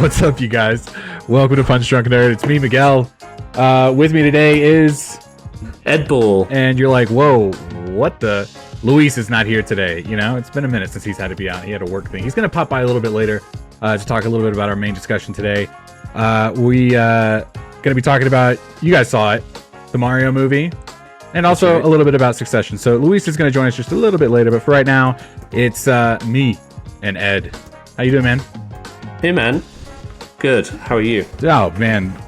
What's up, you guys? Welcome to Punch Drunk Nerd. It's me, Miguel. With me today is Ed Bull. And you're like, whoa, what the? Luis is not here today. You know, it's been a minute since he's had to be on. He had a work thing. He's going to pop by a little bit later to talk a little bit about our main discussion today. We going to be talking about, you guys saw it, the Mario movie, and also a little bit about Succession. So Luis is going to join us just a little bit later, but for right now, it's me and Ed. How you doing, man? Hey, man. Good. How are you? Oh, man.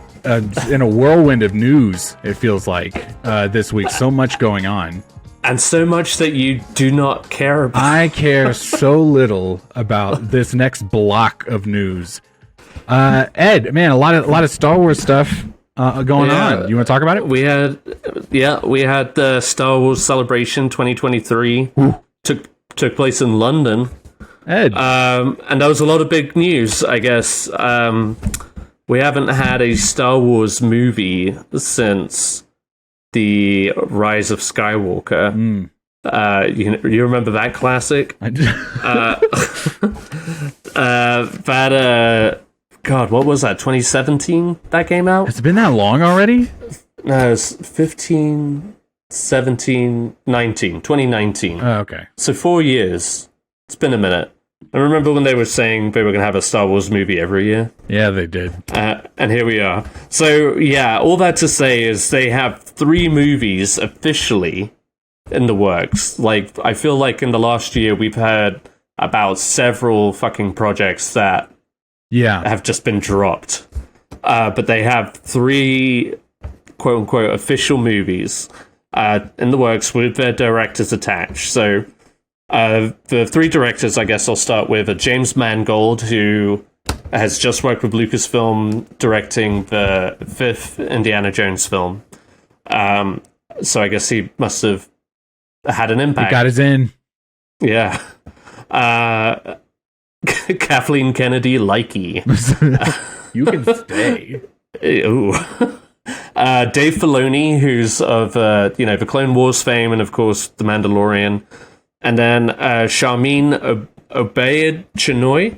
In a whirlwind of news, it feels like, this week. So much going on. And so much that you do not care about. I care so little about this next block of news. Ed, man, a lot of Star Wars stuff going on. You want to talk about it? We had the Star Wars Celebration 2023. Took place in London. Ed. And there was a lot of big news, I guess. We haven't had a Star Wars movie since The Rise of Skywalker. You remember that classic? I do. God, what was that? 2017 that came out? It's been that long already? No, it's 15, 17, 19, 2019. Oh, okay. So 4 years. It's been a minute. I remember when they were saying they were going to have a Star Wars movie every year. Yeah, they did. And here we are. So, yeah, all that to say is they have 3 movies officially in the works. Like, I feel like in the last year we've heard about several fucking projects that have just been dropped. But they have 3 quote-unquote official movies in the works with their directors attached. So the 3 directors, I guess I'll start with, are James Mangold, who has just worked with Lucasfilm directing the 5th Indiana Jones film. So I guess he must have had an impact. He got his in. Yeah. Kathleen Kennedy Likey. You can stay. Ooh. Dave Filoni, who's of the Clone Wars fame and of course The Mandalorian. And then Sharmeen Obaid-Chinoy.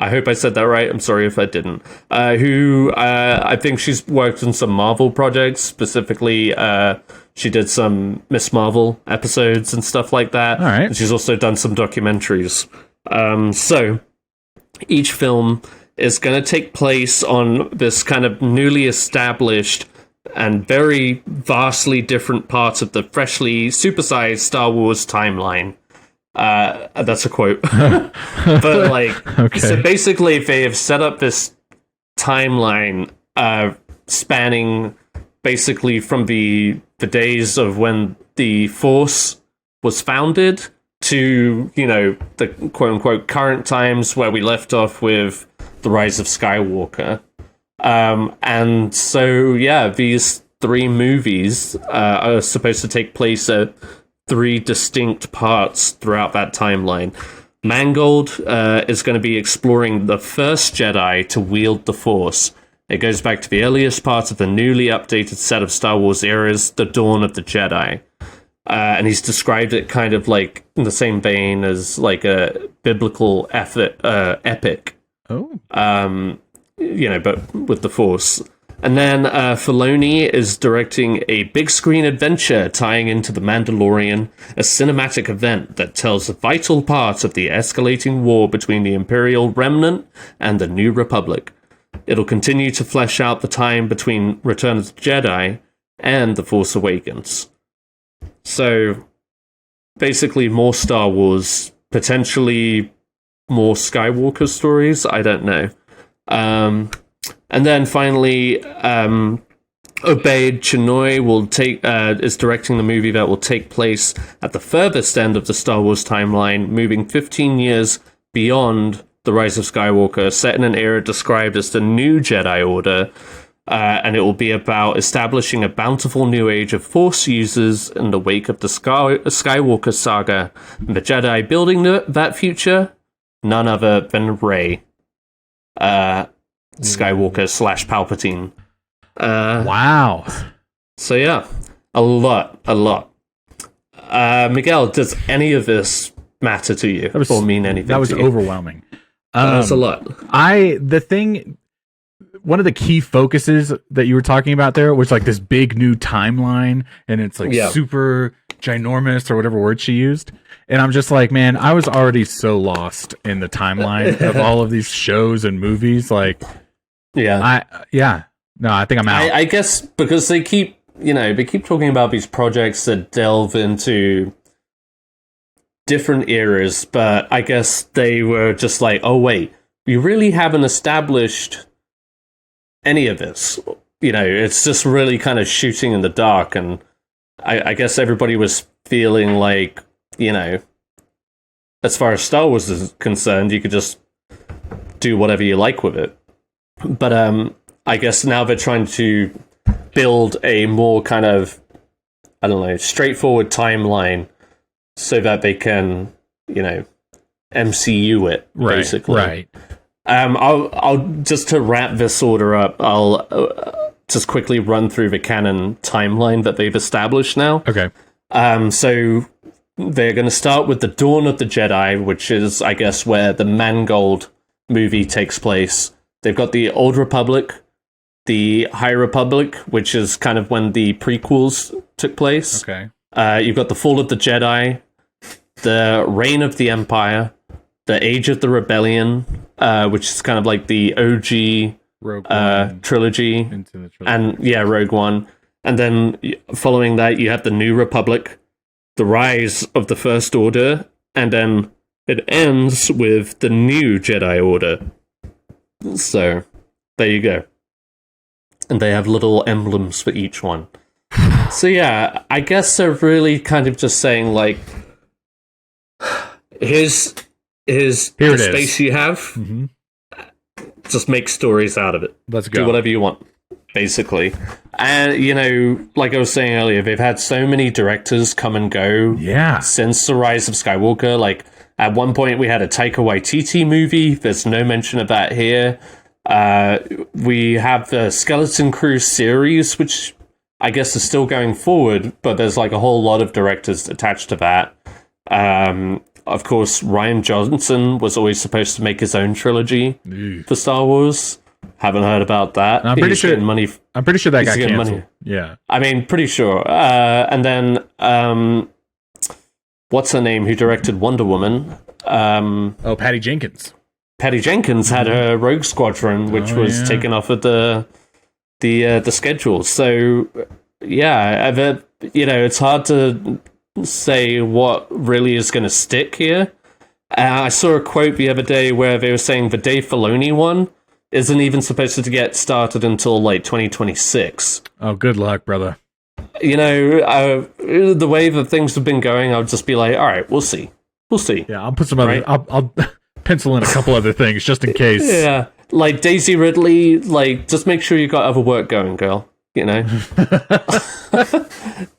I hope I said that right. I'm sorry if I didn't. Who I think she's worked on some Marvel projects. Specifically, she did some Miss Marvel episodes and stuff like that. All right. And she's also done some documentaries. So each film is going to take place on this kind of newly established and very vastly different parts of the freshly supersized Star Wars timeline. That's a quote. But like, okay. So basically they have set up this timeline spanning basically from the days of when the Force was founded to, the quote-unquote current times where we left off with The Rise of Skywalker. And so, yeah, these 3 movies are supposed to take place at 3 distinct parts throughout that timeline. Mangold is going to be exploring the first Jedi to wield the Force. It goes back to the earliest part of the newly updated set of Star Wars eras, the Dawn of the Jedi. And he's described it kind of like in the same vein as like a biblical epic. Oh. But with the Force. And then Filoni is directing a big screen adventure tying into The Mandalorian, a cinematic event that tells a vital part of the escalating war between the Imperial Remnant and the New Republic. It'll continue to flesh out the time between Return of the Jedi and The Force Awakens. So, basically more Star Wars, potentially more Skywalker stories, I don't know. And then finally, Obaid-Chinoy is directing the movie that will take place at the furthest end of the Star Wars timeline, moving 15 years beyond The Rise of Skywalker, set in an era described as the New Jedi Order, and it will be about establishing a bountiful new age of Force users in the wake of the Skywalker saga, and the Jedi building that future, none other than Rey. Skywalker / Palpatine. Wow. So yeah, a lot. Miguel, does any of this matter to you or mean anything? That was to you? overwhelming. That's a lot. One of the key focuses that you were talking about there was like this big new timeline, and it's like super ginormous or whatever word she used. And I'm just like, man, I was already so lost in the timeline of all of these shows and movies. Like, no, I think I'm out. I guess because they keep talking about these projects that delve into different eras, but I guess they were just like, oh wait, we really haven't established any of this. It's just really kind of shooting in the dark, and I guess everybody was feeling like, as far as Star Wars is concerned, you could just do whatever you like with it. But I guess now they're trying to build a more kind of, I don't know, straightforward timeline so that they can, MCU it, basically. Right. I'll just to wrap this order up, I'll just quickly run through the canon timeline that they've established now. Okay. So they're going to start with the Dawn of the Jedi, which is, I guess, where the Mangold movie takes place. They've got the Old Republic, the High Republic, which is kind of when the prequels took place. Okay. You've got the Fall of the Jedi, the Reign of the Empire, the Age of the Rebellion, which is kind of like the OG Rogue One trilogy. Into the trilogy. And Rogue One. And then following that, you have the New Republic, the Rise of the First Order, and then it ends with the New Jedi Order. So, there you go. And they have little emblems for each one. So yeah, I guess they're really kind of just saying, like, here's the space you have. Mm-hmm. Just make stories out of it. Let's go. Do whatever you want, basically. And, like I was saying earlier, they've had so many directors come and go since The Rise of Skywalker. Like, at one point, we had a Taika Waititi movie. There's no mention of that here. We have the Skeleton Crew series, which I guess is still going forward, but there's like a whole lot of directors attached to that. Of course, Rian Johnson was always supposed to make his own trilogy for Star Wars. Haven't heard about that. I'm pretty sure that got canceled. Money. Yeah, I mean, pretty sure. And then, what's her name? Who directed Wonder Woman? Patty Jenkins. Patty Jenkins had her Rogue Squadron, which was taken off of the schedule. So yeah, it's hard to say what really is going to stick here. I saw a quote the other day where they were saying the Dave Filoni one isn't even supposed to get started until like 2026. Oh, good luck, brother. The way that things have been going, I would just be like, all right, we'll see. Yeah, I'll put some other. Right? I'll pencil in a couple other things just in case. Yeah, like Daisy Ridley. Like, just make sure you got other work going, girl.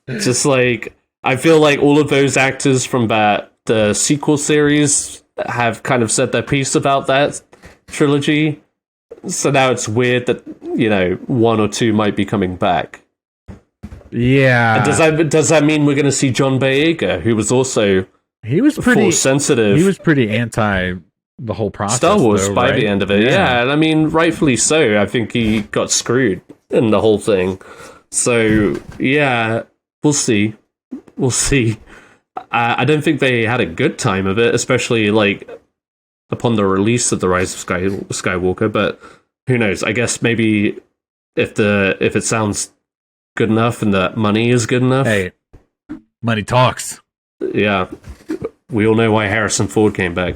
Just like, I feel like all of those actors from the sequel series have kind of said their piece about that trilogy. So now it's weird that one or two might be coming back. Yeah. And does that mean we're going to see John Boyega, who was also pretty Force sensitive? He was pretty anti the whole process. Star Wars though, by right? the end of it, yeah. And I mean, rightfully so. I think he got screwed in the whole thing. So yeah, we'll see. We'll see. I don't think they had a good time of it, especially like upon the release of The Rise of Skywalker. But who knows? I guess maybe if it sounds good enough and the money is good enough. Hey, money talks. Yeah, we all know why Harrison Ford came back.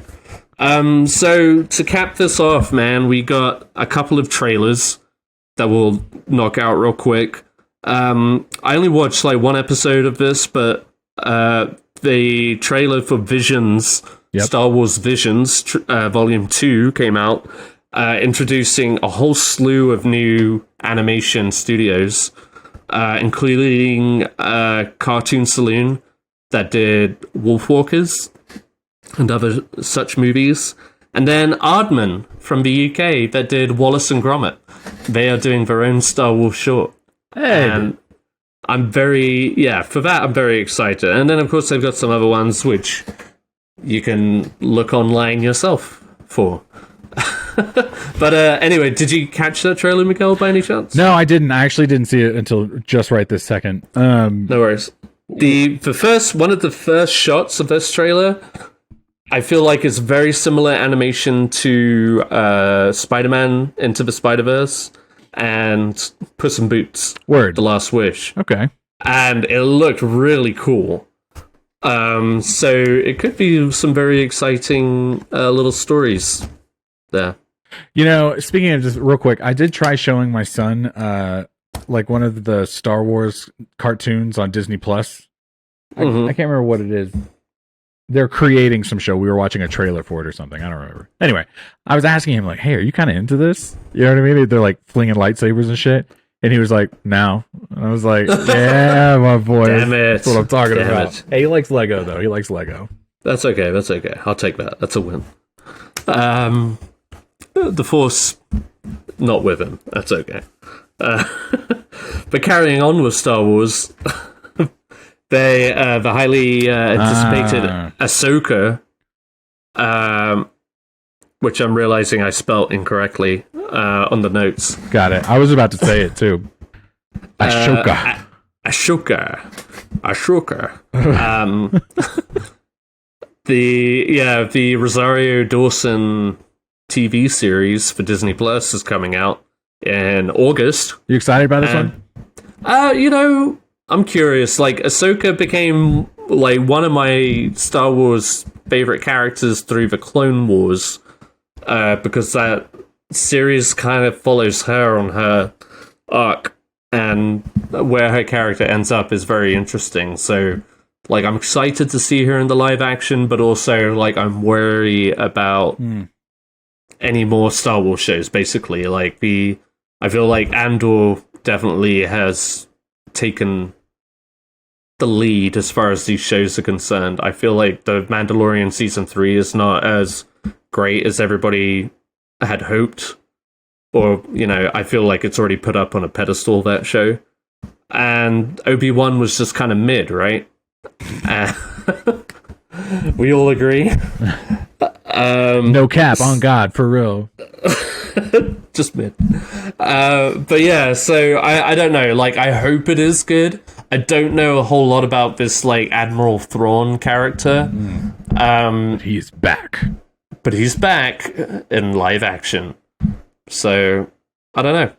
So to cap this off, man, we got a couple of trailers that we'll knock out real quick. I only watched like one episode of this, but the trailer for Visions, Star Wars Visions, Volume 2 came out, introducing a whole slew of new animation studios, including Cartoon Saloon that did Wolfwalkers and other such movies. And then Aardman from the UK that did Wallace and Gromit. They are doing their own Star Wars short. Hey. And I'm very excited. And then, of course, they've got some other ones which you can look online yourself for. But anyway, did you catch that trailer, Miguel, by any chance? No, I didn't. I actually didn't see it until just right this second. No worries. One of the first shots of this trailer, I feel like is very similar animation to Spider-Man Into the Spider-Verse and Puss in Boots: Word. The Last Wish. Okay. And it looked really cool. So it could be some very exciting little stories there. You know, speaking of, just real quick, I did try showing my son like one of the Star Wars cartoons on Disney Plus. I can't remember what it is. They're creating some show. We were watching a trailer for it or something. I don't remember. Anyway, I was asking him like, "Hey, are you kind of into this?" You know what I mean? They're like flinging lightsabers and shit. And he was like, "No." And I was like, "Yeah, my boy. Damn it. That's what I'm talking about." It. Hey, he likes Lego though. He likes Lego. That's okay. That's okay. I'll take that. That's a win. The Force, not with him. That's okay. But carrying on with Star Wars, the highly anticipated Ahsoka, which I'm realizing I spelt incorrectly on the notes. Got it. I was about to say it too. Ashoka. Ashoka. The Rosario Dawson TV series for Disney Plus is coming out in August. You excited about this one? You know, I'm curious. Like, Ahsoka became like one of my Star Wars favorite characters through the Clone Wars, because that series kind of follows her on her arc, and where her character ends up is very interesting. So, like, I'm excited to see her in the live action, but also, like, I'm worried about any more Star Wars shows, basically. Like, I feel like Andor definitely has taken the lead as far as these shows are concerned. I feel like the Mandalorian Season 3 is not as great as everybody had hoped. Or, you know, I feel like it's already put up on a pedestal, that show. And Obi-Wan was just kind of mid, right? We all agree. No cap, on God, for real. Just mid. But yeah, so I don't know. Like, I hope it is good. I don't know a whole lot about this, like, Admiral Thrawn character. He's back. But he's back in live action. So, I don't know.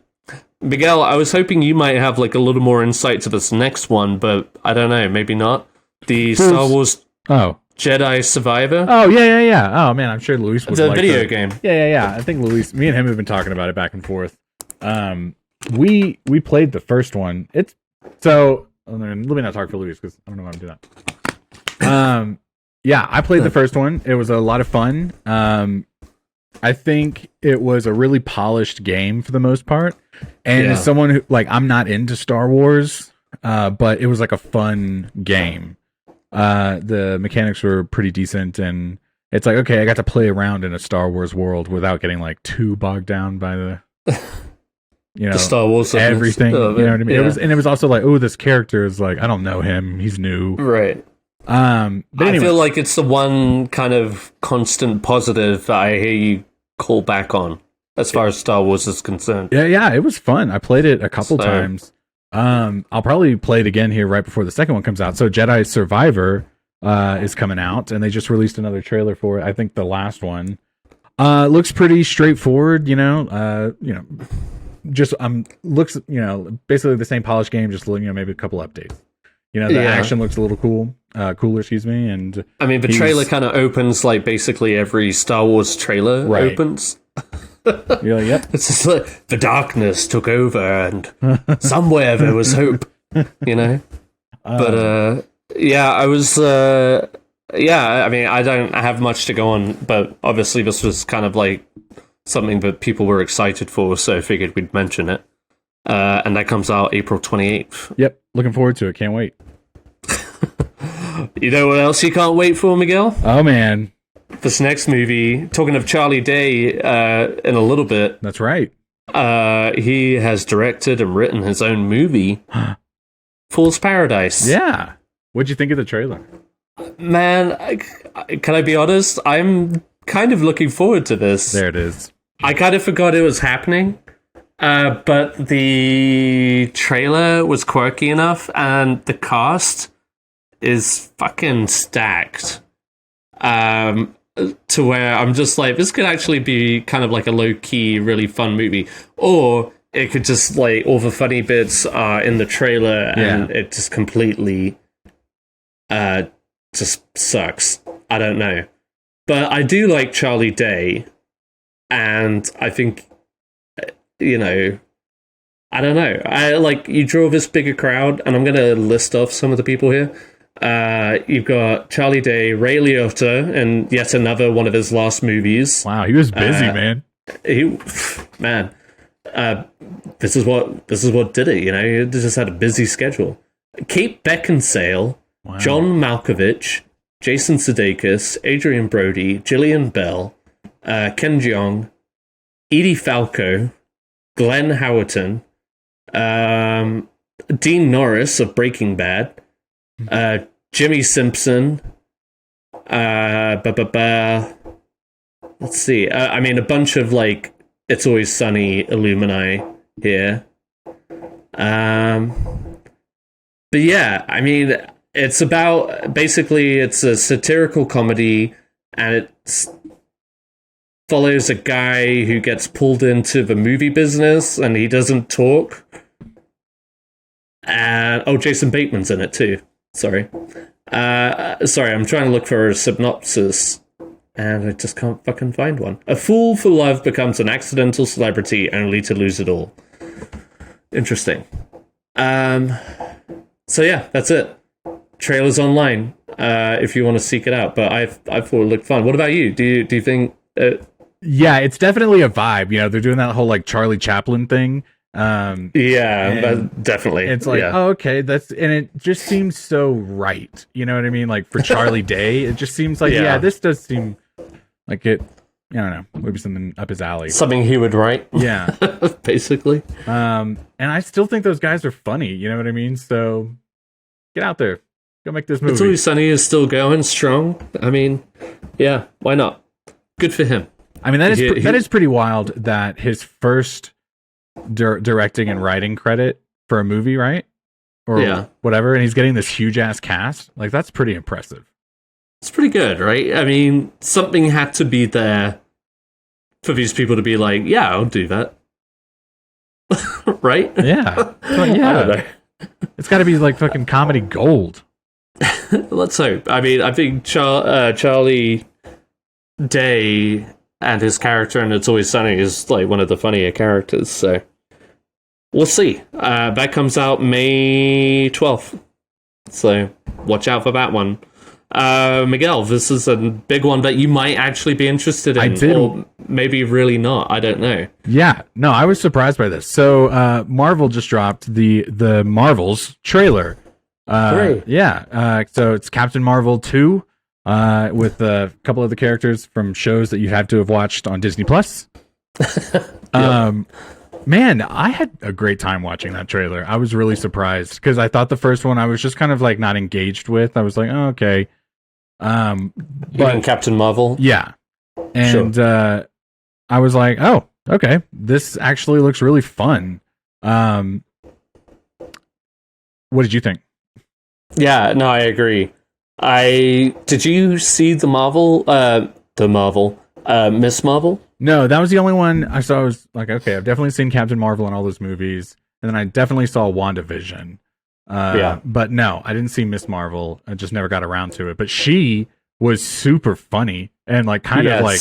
Miguel, I was hoping you might have, like, a little more insight to this next one, but I don't know, maybe not. The Star Wars Jedi Survivor. Oh, yeah. Oh, man, I'm sure Luis would like the video game. Yeah. I think Luis, me and him have been talking about it back and forth. We played the first one. Let me not talk for Luis because I don't know how to do that. Yeah, I played the first one. It was a lot of fun. I think it was a really polished game for the most part. And as someone who, like, I'm not into Star Wars, but it was like a fun game. The mechanics were pretty decent, and it's like, okay, I got to play around in a Star Wars world without getting like too bogged down by the the Star Wars everything. You know what I mean? Yeah. It was also like, oh, this character is like, I don't know him, he's new, right? But anyway. I feel like it's the one kind of constant positive that I hear you call back on as far as Star Wars is concerned. Yeah, it was fun. I played it a couple times. I'll probably play it again here right before the second one comes out. So Jedi Survivor is coming out, and they just released another trailer for it. I think the last one looks pretty straightforward. Just looks basically the same polished game, just maybe a couple updates. The action looks a little cooler, excuse me. And I mean, the trailer kind of opens like basically every Star Wars trailer opens. You're like, yep. It's just like the darkness took over, and somewhere there was hope, But I was. I mean, I don't have much to go on, but obviously this was kind of like something that people were excited for, so I figured we'd mention it. And that comes out April 28th. Yep, looking forward to it. Can't wait. You know what else you can't wait for, Miguel? Oh, man. This next movie, talking of Charlie Day in a little bit. That's right. He has directed and written his own movie, Fool's Paradise. Yeah. What'd you think of the trailer? Man, can I be honest? I'm kind of looking forward to this. There it is. I kind of forgot it was happening. But the trailer was quirky enough, and the cast is fucking stacked. To where I'm just like, this could actually be kind of like a low-key, really fun movie. Or it could just, like, all the funny bits are in the trailer, and it just completely just sucks. I don't know. But I do like Charlie Day, and I think, you know, I don't know. I like, you draw this bigger crowd, and I'm going to list off some of the people here. You've got Charlie Day, Ray Liotta, and yet another one of his last movies. Wow, he was busy, man. This is what did it. You know, he just had a busy schedule. Kate Beckinsale, Wow. John Malkovich, Jason Sudeikis, Adrian Brody, Gillian Bell, Ken Jeong, Edie Falco, Glenn Howerton, Dean Norris of Breaking Bad, Jimmy Simpson, let's see, I mean, a bunch of, like, It's Always Sunny alumni here. But yeah, I mean, it's about, basically, it's a satirical comedy, and it follows a guy who gets pulled into the movie business, and he doesn't talk. And Jason Bateman's in it too. Sorry, I'm trying to look for a synopsis, and I just can't fucking find one. A fool for love becomes an accidental celebrity, only to lose it all. Interesting. So yeah, that's it. Trailer's online, if you want to seek it out. But I thought it looked fun. What about you? Do you think? Yeah, it's definitely a vibe. You know, they're doing that whole like Charlie Chaplin thing. Definitely. It's like, oh, okay, and it just seems so right. You know what I mean? Like for Charlie Day, it just seems like, this does seem like it. I don't know, maybe something up his alley. Something he would write. Yeah, basically. And I still think those guys are funny. You know what I mean? So get out there, go make this movie. It's Always Sunny is still going strong. I mean, yeah, why not? Good for him. I mean, that is pretty wild that his first directing and writing credit for a movie, right? Or whatever, and he's getting this huge ass cast. Like, that's pretty impressive. It's pretty good, right? I mean, something had to be there for these people to be like, yeah, I'll do that. Right? Yeah. Well, yeah. I don't know. It's got to be like fucking comedy gold. Let's hope. I mean, I think Charlie Day and his character in It's Always Sunny is like one of the funnier characters, so we'll see. That comes out May 12th, so watch out for that one. Miguel, this is a big one that you might actually be interested in, or maybe really not. I don't know. Yeah, no, I was surprised by this. So Marvel just dropped the Marvels trailer. So it's Captain Marvel 2. With a couple of the characters from shows that you have to have watched on Disney Plus. Man, I had a great time watching that trailer. I was really surprised because I thought the first one I was just kind of like not engaged with. I was like, oh, okay. But Captain Marvel, yeah, and I was like, oh, okay, this actually looks really fun. What did you think? Yeah, no, I agree. Did you see the Miss Marvel? No, that was the only one I saw. I was like, okay, I've definitely seen Captain Marvel in all those movies, and then I definitely saw WandaVision. But no, I didn't see Miss Marvel. I just never got around to it. But she was super funny and like kind of like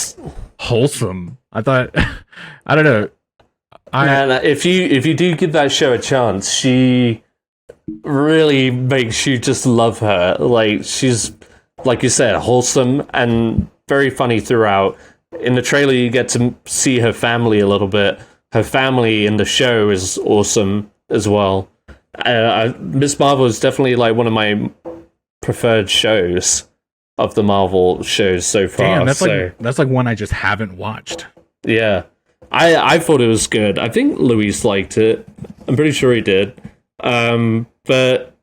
wholesome. I thought, I don't know. Man, if you do give that show a chance, she really makes you just love her. Like, she's, like you said, wholesome and very funny throughout. In the trailer, you get to see her family a little bit. Her family in the show is awesome as well. Miss Marvel is definitely like one of my preferred shows of the Marvel shows so far. Damn, that's like one I just haven't watched. Yeah, I thought it was good. I think Luis liked it. I'm pretty sure he did. But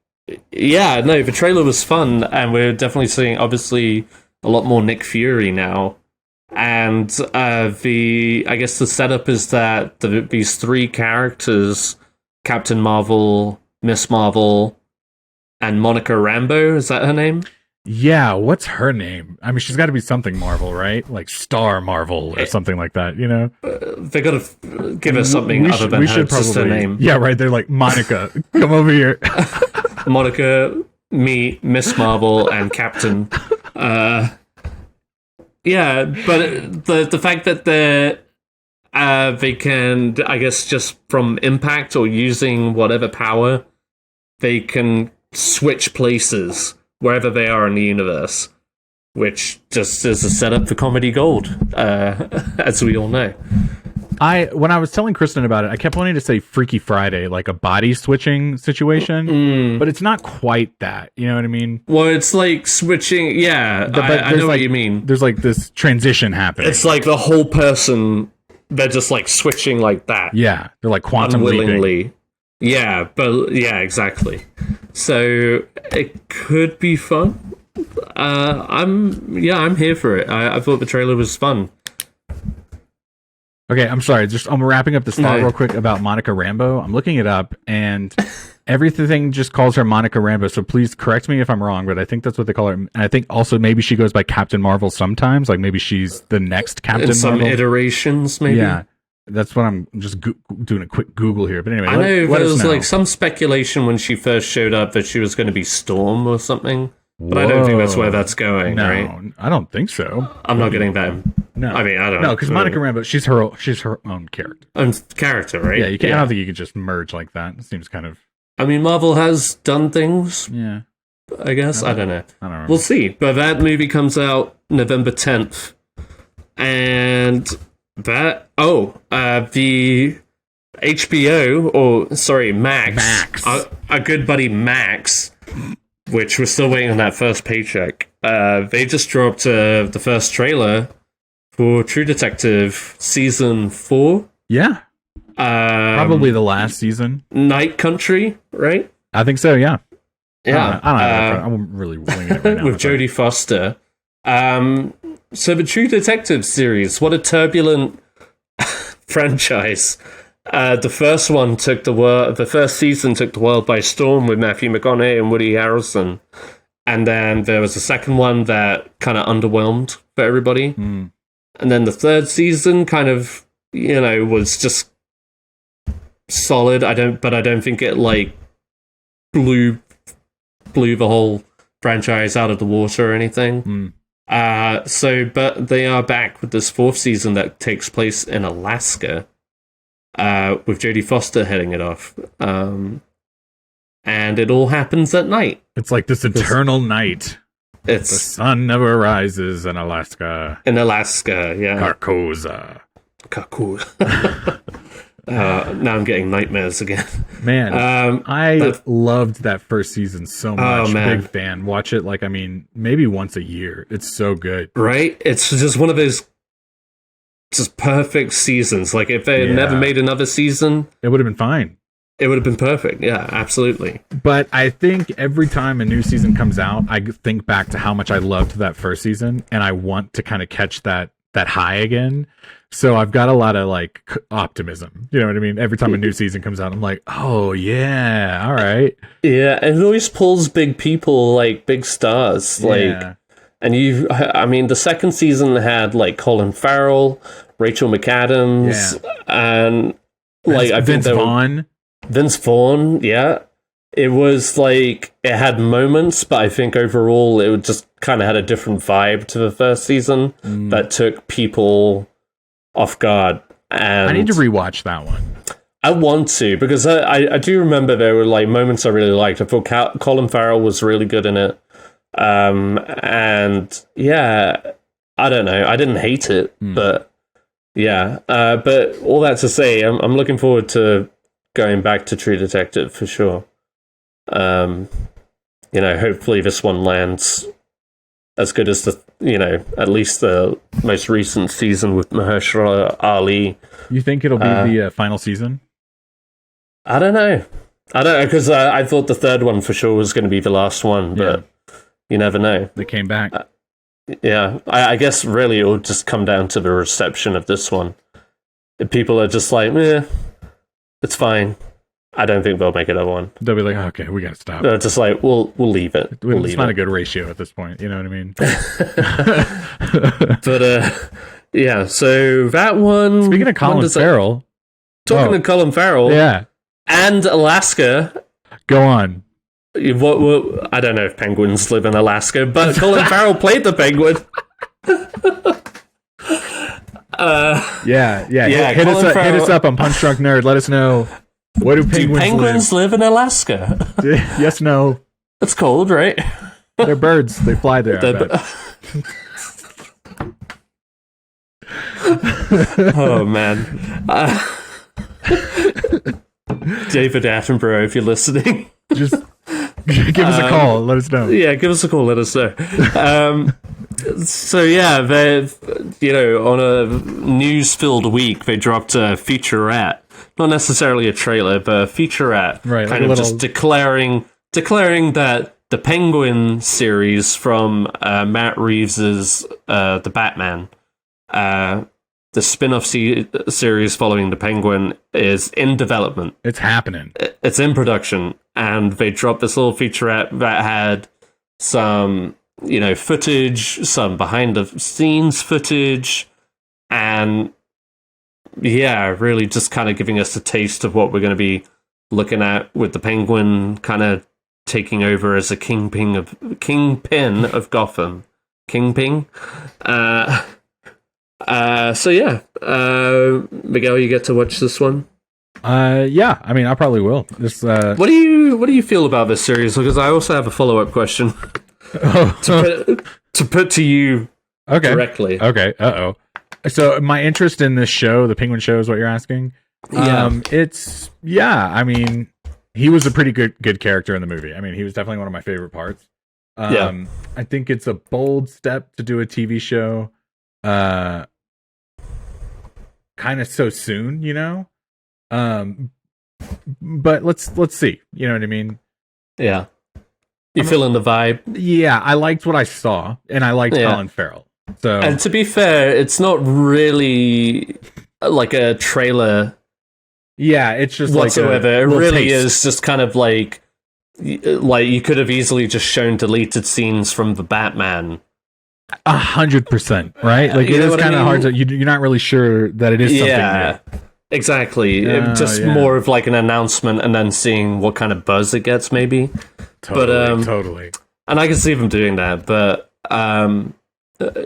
yeah, no, the trailer was fun, and we're definitely seeing obviously a lot more Nick Fury now. And I guess the setup is that these three characters, Captain Marvel, Miss Marvel, and Monica Rambeau, is that her name? Yeah, what's her name? I mean, she's got to be something Marvel, right? Like Star Marvel or something like that, you know? They got to give her something other than just her name. Yeah, right. They're like, Monica, come over here. Monica, me, Miss Marvel, and Captain. Yeah, but the fact that they can, I guess, just from impact or using whatever power, they can switch places wherever they are in the universe, which just is a setup for comedy gold, as we all know. When I was telling Kristen about it, I kept wanting to say Freaky Friday, like a body switching situation, but it's not quite that. You know what I mean? Well, it's like switching. Yeah, I know what you mean. There's like this transition happening. It's like the whole person, they're just like switching like that. Yeah, they're like quantum unwillingly. leaping. Yeah, but yeah, exactly. So it could be fun. I'm here for it. I thought the trailer was fun. Okay, I'm sorry. I'm wrapping up this thought real quick about Monica Rambeau. I'm looking it up, and everything just calls her Monica Rambeau. So please correct me if I'm wrong, but I think that's what they call her. And I think also maybe she goes by Captain Marvel sometimes. Like maybe she's the next Captain Marvel. Some iterations, maybe. Yeah, that's what I'm just doing a quick Google here. But anyway, I know there was like some speculation when she first showed up that she was going to be Storm or something. But I don't think that's where that's going, right? No, I don't think so. I'm not getting that. No, I mean, I don't know. No, because Monica Rambeau, she's her own character. Character, right? Yeah, you can't. I don't think you could just merge like that. It seems kind of. I mean, Marvel has done things. Yeah. I guess I don't know. I don't know. We'll see. But that movie comes out November 10th, and that the HBO Max. Our good buddy Max. Which we're still waiting on that first paycheck. They just dropped the first trailer for True Detective Season 4. Yeah. Probably the last season. Night Country, right? I think so, yeah. Yeah. I don't know. I'm really winging it right now. With Jodie Foster. So the True Detective series, what a turbulent franchise. The first season took the world by storm with Matthew McConaughey and Woody Harrelson. And then there was a second one that kind of underwhelmed for everybody. And then the third season kind of, was just solid. I don't think it like blew the whole franchise out of the water or anything. But they are back with this fourth season that takes place in Alaska. With Jodie Foster heading it off. And it all happens at night. It's like this eternal night. The sun never rises in Alaska. In Alaska, yeah. Carcosa. Now I'm getting nightmares again. Man, I loved that first season so much. Oh, man. Big fan. Watch it maybe once a year. It's so good. Right? It's just one of those just perfect seasons. Like if they had never made another season, it would have been fine. It would have been perfect. Yeah, absolutely. But I think every time a new season comes out, I think back to how much I loved that first season, and I want to kind of catch that high again. So I've got a lot of like optimism. You know what I mean? Every time a new season comes out, I'm like, oh yeah, all right. Yeah, and it always pulls big people, like big stars. And the second season had like Colin Farrell, Rachel McAdams, and Vince Vaughn, yeah. It was like, it had moments, but I think overall it just kind of had a different vibe to the first season that took people off guard. And I need to rewatch that one. I want to, because I do remember there were like moments I really liked. I thought Colin Farrell was really good in it. And yeah, I don't know. I didn't hate it, but yeah. But all that to say, I'm looking forward to going back to True Detective for sure. Hopefully this one lands as good as at least the most recent season with Mahershala Ali. You think it'll be the final season? I don't know, because I thought the third one for sure was going to be the last one, but you never know. They came back. Yeah, I guess really it will just come down to the reception of this one. If people are just like, it's fine. I don't think they'll make another one. They'll be like, okay, we gotta stop. They're just like, we'll leave it. It's not a good ratio at this point. You know what I mean? But yeah. So that one. Speaking of Colin Farrell, talking to Colin Farrell, yeah, and Alaska. Go on. What? I don't know if penguins live in Alaska, but Colin Farrell played the penguin. Yeah. Hit us up on Punch Drunk Nerd. Let us know. What do penguins live in Alaska? Yes, no. It's cold, right? They're birds. They fly there. Oh man, David Attenborough, if you're listening, just give us a call. Let us know. Yeah, give us a call. Let us know. So yeah, on a news-filled week, they dropped a featurette. Not necessarily a trailer, but a featurette, right? Kind of just declaring that the Penguin series from Matt Reeves's The Batman, the spin-off series following the Penguin, is in development. It's happening. It's in production, and they dropped this little featurette that had some, footage, some behind-the-scenes footage, and yeah, really just kind of giving us a taste of what we're going to be looking at with the Penguin kind of taking over as a kingpin of Gotham. Kingpin? So yeah, Miguel, you get to watch this one? Yeah, I mean, I probably will. This, What do you feel about this series? Because I also have a follow-up question to put to you directly. Okay, uh-oh. So my interest in this show, the Penguin show, is what you're asking? Yeah. I mean, he was a pretty good character in the movie. I mean, he was definitely one of my favorite parts. I think it's a bold step to do a TV show kind of so soon, but let's see. You know what I mean? Yeah. You feeling the vibe? Yeah, I liked what I saw, and I liked Colin Farrell. So, and to be fair, it's not really like a trailer. Yeah, it's just whatsoever. It really is just kind of like you could have easily just shown deleted scenes from the Batman. 100%, right? Like it is kind of hard to. You're not really sure that it is something. Yeah, new. Exactly. Just more of like an announcement, and then seeing what kind of buzz it gets, maybe. Totally. And I can see them doing that, but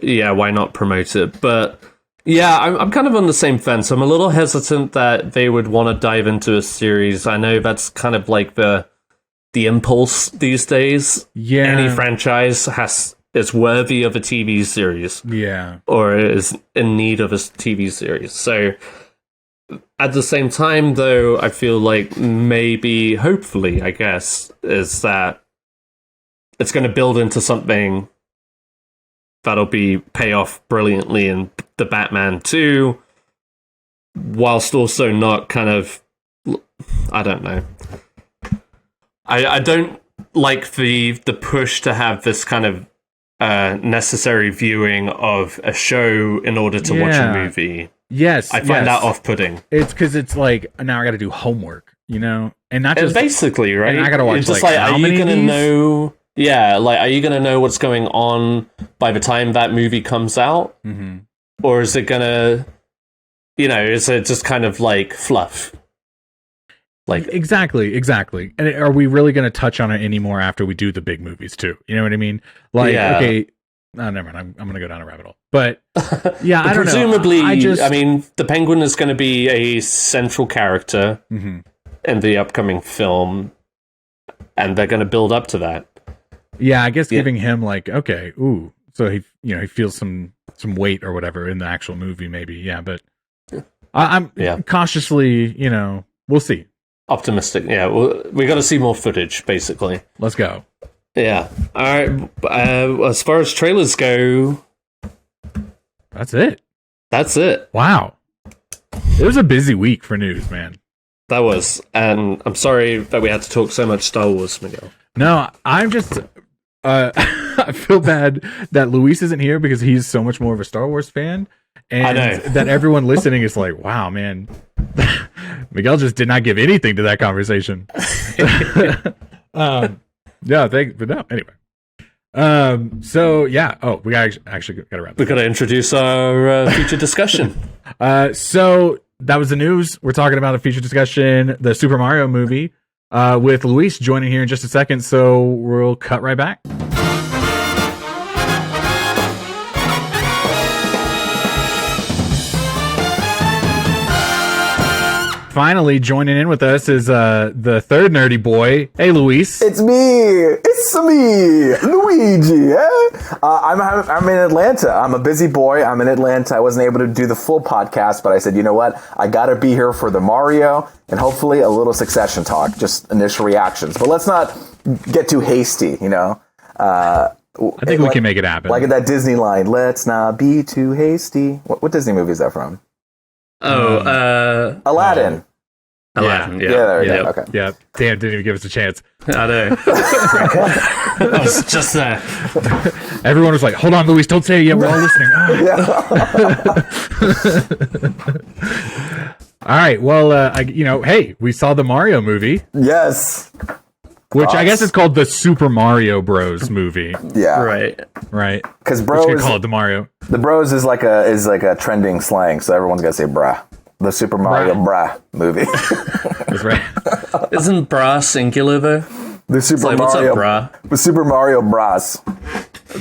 yeah, why not promote it? But yeah, I'm kind of on the same fence. I'm a little hesitant that they would want to dive into a series. I know that's kind of like the impulse these days. Yeah, any franchise is worthy of a TV series. Yeah, or is in need of a TV series. So at the same time, though, I feel like maybe, hopefully, I guess, is that it's going to build into something that'll pay off brilliantly in the Batman 2, whilst also not kind of, I don't know. I don't like the push to have this kind of necessary viewing of a show in order to watch a movie. Yes, I find that off-putting. It's because it's like, now I got to do homework, and not just basically, right? And I got to watch. It's just like how are many you going to of these? know? Yeah, like, are you going to know what's going on by the time that movie comes out? Mm-hmm. Or is it going to, is it just kind of like fluff? Like Exactly. And are we really going to touch on it anymore after we do the big movies too? You know what I mean? Like, okay, never mind. I'm going to go down a rabbit hole. But yeah, I don't presumably, know. I mean, the Penguin is going to be a central character in the upcoming film, and they're going to build up to that. Yeah, I guess giving him so he feels some weight or whatever in the actual movie, maybe. Yeah, but I'm cautiously, we'll see. Optimistic. Yeah, we got to see more footage, basically. Let's go. Yeah. All right. As far as trailers go, that's it. Wow. It was a busy week for news, man. That was. And I'm sorry that we had to talk so much Star Wars, Miguel. No, I feel bad that Luis isn't here because he's so much more of a Star Wars fan, and that everyone listening is like, "Wow, man, Miguel just did not give anything to that conversation." Yeah, but no, anyway. So yeah. Oh, we actually got to wrap. We got to introduce our feature discussion. So that was the news. We're talking about a feature discussion, the Super Mario movie, with Luis joining here in just a second. So we'll cut right back. Finally joining in with us is the third nerdy boy. Hey, Luis. It's me, Luigi. I'm in Atlanta. I'm a busy boy. I'm in Atlanta. I wasn't able to do the full podcast, but I said, you know what? I gotta be here for the Mario and hopefully a little Succession talk, just initial reactions. But let's not get too hasty, you know. I think we can make it happen. Like that Disney line, "Let's not be too hasty." What Disney movie is that from? Aladdin. Aladdin, Yeah, there we go. Okay. Yeah, damn, didn't even give us a chance. I know. I was just there. Everyone was like, "Hold on, Luis, don't say it yet. We're all listening." All right. Well, hey, we saw the Mario movie. Yes. Which I guess is called the Super Mario Bros. Movie. Yeah. Right. Because bros, we call it the Mario. The bros is like a trending slang, so everyone's gotta say "brah." The Super Mario brah movie. That's right. Isn't bra singular though? The Super like, Mario what's up, The Super Mario bras.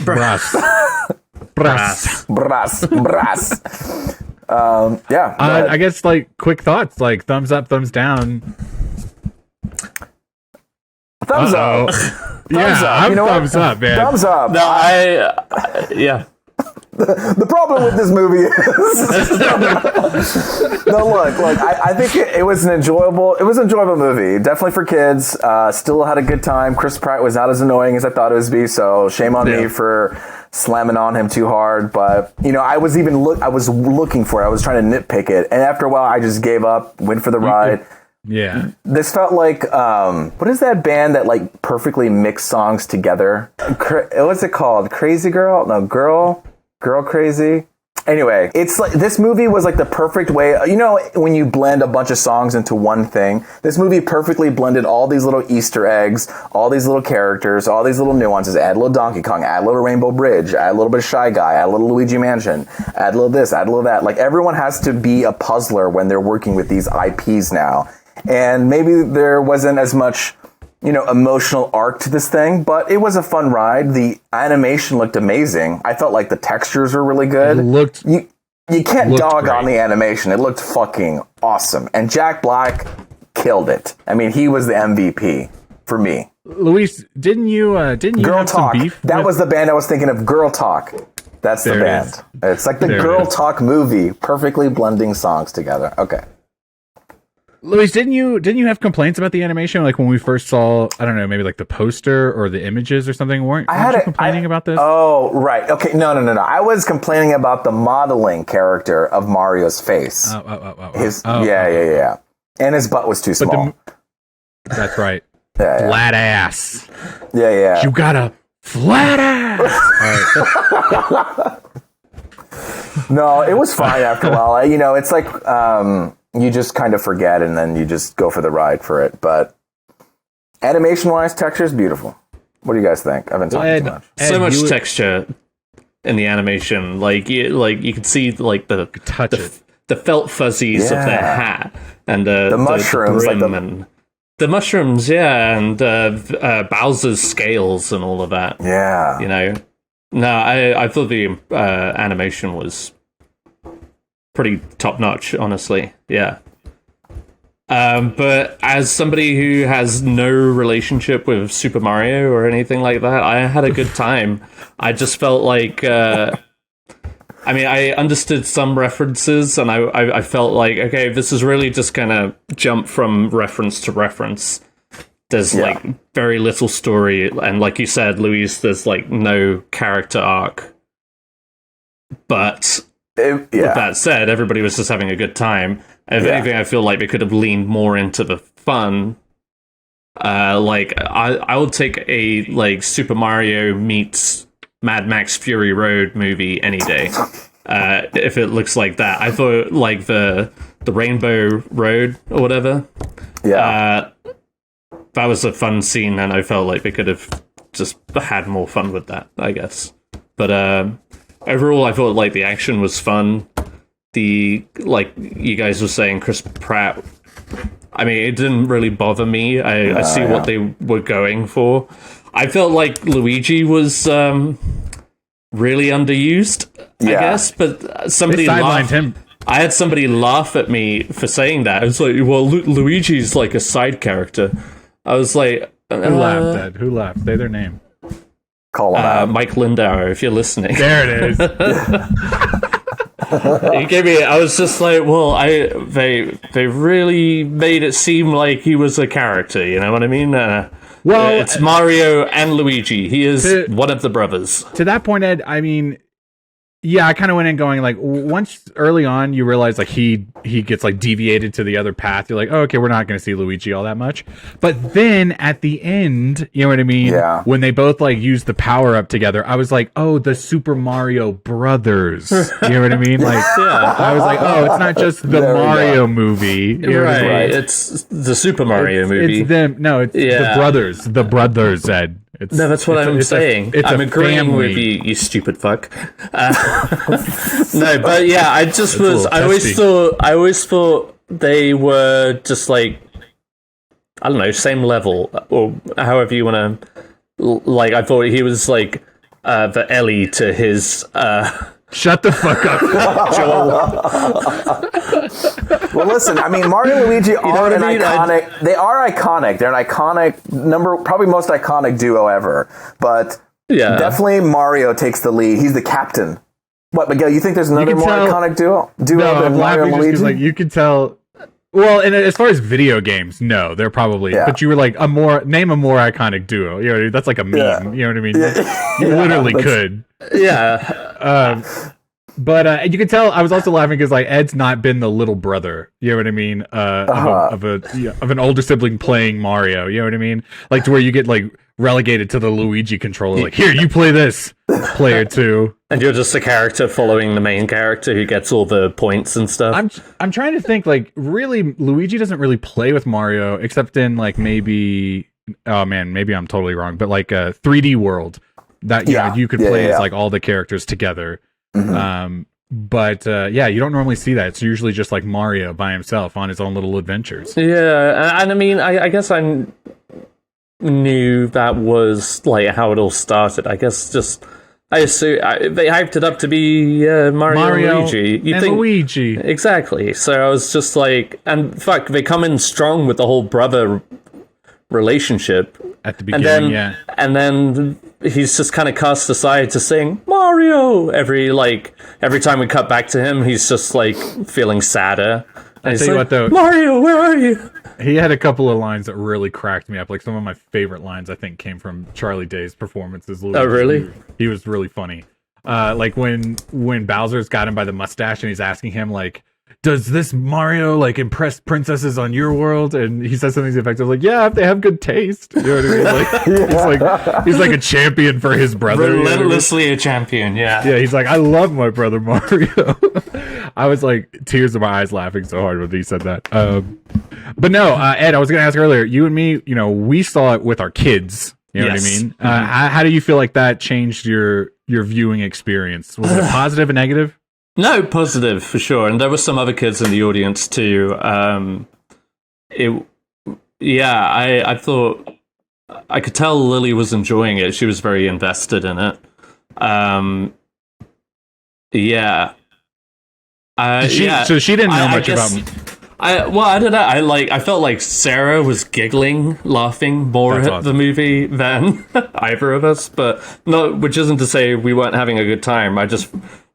Brass. Yeah. I guess like quick thoughts, like thumbs up, thumbs down. Thumbs up. I'm thumbs up, man. Thumbs up. No, yeah. The problem with this movie is no. Look. I think it was an enjoyable movie. Definitely for kids. Still had a good time. Chris Pratt was not as annoying as I thought it would be. So shame on me for slamming on him too hard. But I was looking for it. I was trying to nitpick it, and after a while, I just gave up. Went for the ride. Yeah. This felt like what is that band that like perfectly mixed songs together? What's it called? Crazy Girl? No, Girl Crazy. Anyway, it's like this movie was like the perfect way. When you blend a bunch of songs into one thing, this movie perfectly blended all these little Easter eggs, all these little characters, all these little nuances. Add a little Donkey Kong, add a little Rainbow Bridge, add a little bit of Shy Guy, add a little Luigi Mansion, add a little this, add a little that. Like everyone has to be a puzzler when they're working with these IPs now. And maybe there wasn't as much, emotional arc to this thing, but it was a fun ride. The animation looked amazing. I felt like the textures were really good. You can't dog on the animation. It looked fucking awesome. And Jack Black killed it. I mean, he was the MVP for me. Luis, didn't you Girl have Talk. some beef? That was the band I was thinking of. Girl Talk. That's the band. It's like the Girl Talk movie, perfectly blending songs together. Okay. Luis, didn't you have complaints about the animation? Like when we first saw, I don't know, maybe like the poster or the images or something. Weren't you complaining about this? Oh, right. Okay. No. I was complaining about the modeling character of Mario's face. Yeah. And his butt was too small. That's right. Yeah. Flat ass. Yeah. You got a flat ass. All right. No, it was fine after a while. It's like, you just kind of forget and then you just go for the ride for it. But animation-wise, texture is beautiful. What do you guys think? I've been talking too much. So much texture in the animation. Like you can see like the felt fuzzies of their hat and the mushrooms, the brim and the mushrooms, and Bowser's scales and all of that. Yeah, No, I thought the animation was pretty top notch, honestly. Yeah. But as somebody who has no relationship with Super Mario or anything like that, I had a good time. I just felt like, I understood some references, and I felt like, okay, this is really just gonna jump from reference to reference. There's like very little story, and like you said, Luis, there's like no character arc. But with that said, everybody was just having a good time. If anything, I feel like they could have leaned more into the fun Like I would take a like Super Mario meets Mad Max Fury Road movie any day. If it looks like that. I thought like the Rainbow Road or whatever. Yeah. That was a fun scene, and I felt like they could have just had more fun with that, I guess. But overall, I thought like the action was fun. The like you guys were saying, Chris Pratt. I mean, it didn't really bother me. I see what they were going for. I felt like Luigi was really underused, I guess. But somebody laughed. Him. I had somebody laugh at me for saying that. It's like, well, Luigi's like a side character. I was like, who laughed, Ed? Who laughed? Say their name. Call him out. Mike Lindauer, if you're listening. There it is. He gave me. I was just like, well, they really made it seem like he was a character. You know what I mean? Well, it's Mario and Luigi. He is one of the brothers. To that point, Ed, I mean, yeah, I kind of went in going like once early on, you realize like he gets like deviated to the other path. You're like, oh, okay, we're not going to see Luigi all that much. But then at the end, you know what I mean? Yeah. When they both like use the power up together, I was like, oh, the Super Mario Brothers. You know what I mean? Like, I was like, oh, it's not just the Mario movie. You know what I mean? Right. It's the Super Mario movie. It's them. No, it's the brothers. The brothers, Ed. No, that's what I'm saying. I'm agreeing family. with you, you stupid fuck. No, but yeah, I just was. I always thought they were just like, I don't know, same level or however you want to. Like, I thought he was like the Ellie to his. Shut the fuck up, Joel. Well, listen. I mean, Mario and Luigi are an iconic. They are iconic. They're an iconic probably most iconic duo ever. But definitely Mario takes the lead. He's the captain. What, Miguel? You think there's another more iconic duo no, than Mario and Luigi? Like you can tell. Well, and as far as video games, no, they're probably. Yeah. But you were like name a more iconic duo. You know, that's like a meme. Yeah. You know what I mean? You literally could. Yeah. But you can tell I was also laughing because like Ed's not been the little brother. You know what I mean? Of an older sibling playing Mario. You know what I mean? Like to where you get like relegated to the Luigi controller. Like here, you play this, player 2. And you're just a character following the main character who gets all the points and stuff. I'm trying to think, like, really, Luigi doesn't really play with Mario, except in, like, maybe... Oh, man, maybe I'm totally wrong. But, like, a 3D World that you could play as, like, all the characters together. Mm-hmm. But you don't normally see that. It's usually just, like, Mario by himself on his own little adventures. Yeah, and I mean, I guess I knew that was, like, how it all started. I guess just... I assume they hyped it up to be Mario and Luigi. Luigi. Exactly. So I was just like, and fuck, they come in strong with the whole brother relationship. At the beginning, And then he's just kind of cast aside to sing Mario every time we cut back to him, he's just like feeling sadder. I tell you what, though, Mario, where are you? He had a couple of lines that really cracked me up. Like some of my favorite lines, I think, came from Charlie Day's performance as Luigi. Oh, really? He was really funny. Like when Bowser's got him by the mustache and he's asking him like, does this Mario like impress princesses on your world? And he says something effective like, yeah, if they have good taste. You know what I mean? Like, he's like a champion for his brother. Relentlessly a champion, yeah. Yeah, he's like, I love my brother Mario. I was like, tears in my eyes laughing so hard when he said that. But no, Ed, I was going to ask earlier, you and me, you know, we saw it with our kids. You know what I mean? How do you feel like that changed your viewing experience? Was it a positive and negative? No, positive for sure. And there were some other kids in the audience too. I thought I could tell Lily was enjoying it. She was very invested in it. So she didn't know much about me. I don't know. I felt like Sarah was giggling, laughing more at the movie than either of us. But no, which isn't to say we weren't having a good time.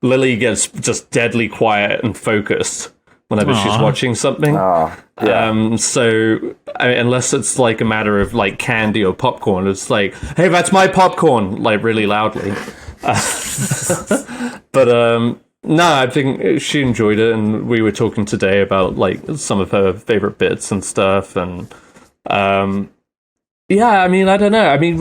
Lily gets just deadly quiet and focused whenever she's watching something. So unless it's like a matter of like candy or popcorn, it's like, hey, that's my popcorn, like really loudly. But no, I think she enjoyed it, and we were talking today about like some of her favorite bits and stuff, and Yeah, I mean, I don't know. I mean,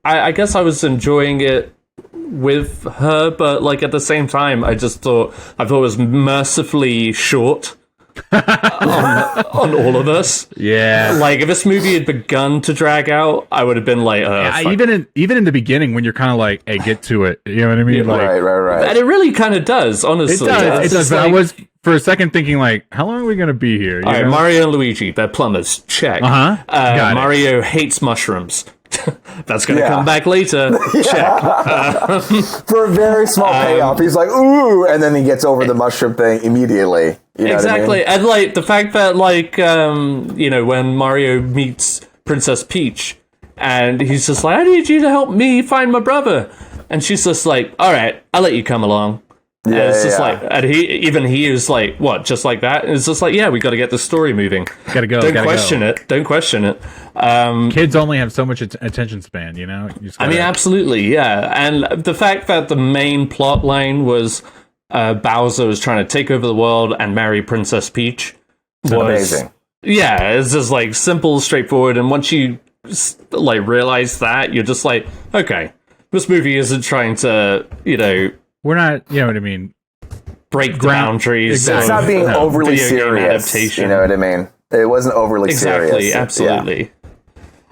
I guess I was enjoying it with her, but like at the same time, I thought it was mercifully short on all of us. Yeah. Like if this movie had begun to drag out, I would have been like, even in the beginning when you're kind of like, hey, get to it. You know what I mean? Yeah, like, right. And it really kind of does, honestly. It does. It's just But I like, was for a second thinking like, how long are we gonna be here? all right, Mario and Luigi, they're plumbers. Check. Got it. Mario hates mushrooms. That's going to come back later. Check. For a very small payoff, he's like, ooh, and then he gets over the mushroom thing immediately. You know exactly. what I mean? And like the fact that like, when Mario meets Princess Peach and he's just like, I need you to help me find my brother. And she's just like, all right, I'll let you come along. And it's just like, and he is like, what, just like that? And it's just like, yeah, we got to get the story moving. Gotta go. Don't question it. Don't question it. Kids only have so much attention span, you know? I mean, absolutely, yeah. And the fact that the main plot line was Bowser was trying to take over the world and marry Princess Peach was amazing. Yeah, it's just like simple, straightforward. And once you like realize that, you're just like, okay, this movie isn't trying to, we're not, you know what I mean? Break the boundaries. Exactly. It's not being overly serious. You know what I mean? It wasn't overly serious. Absolutely.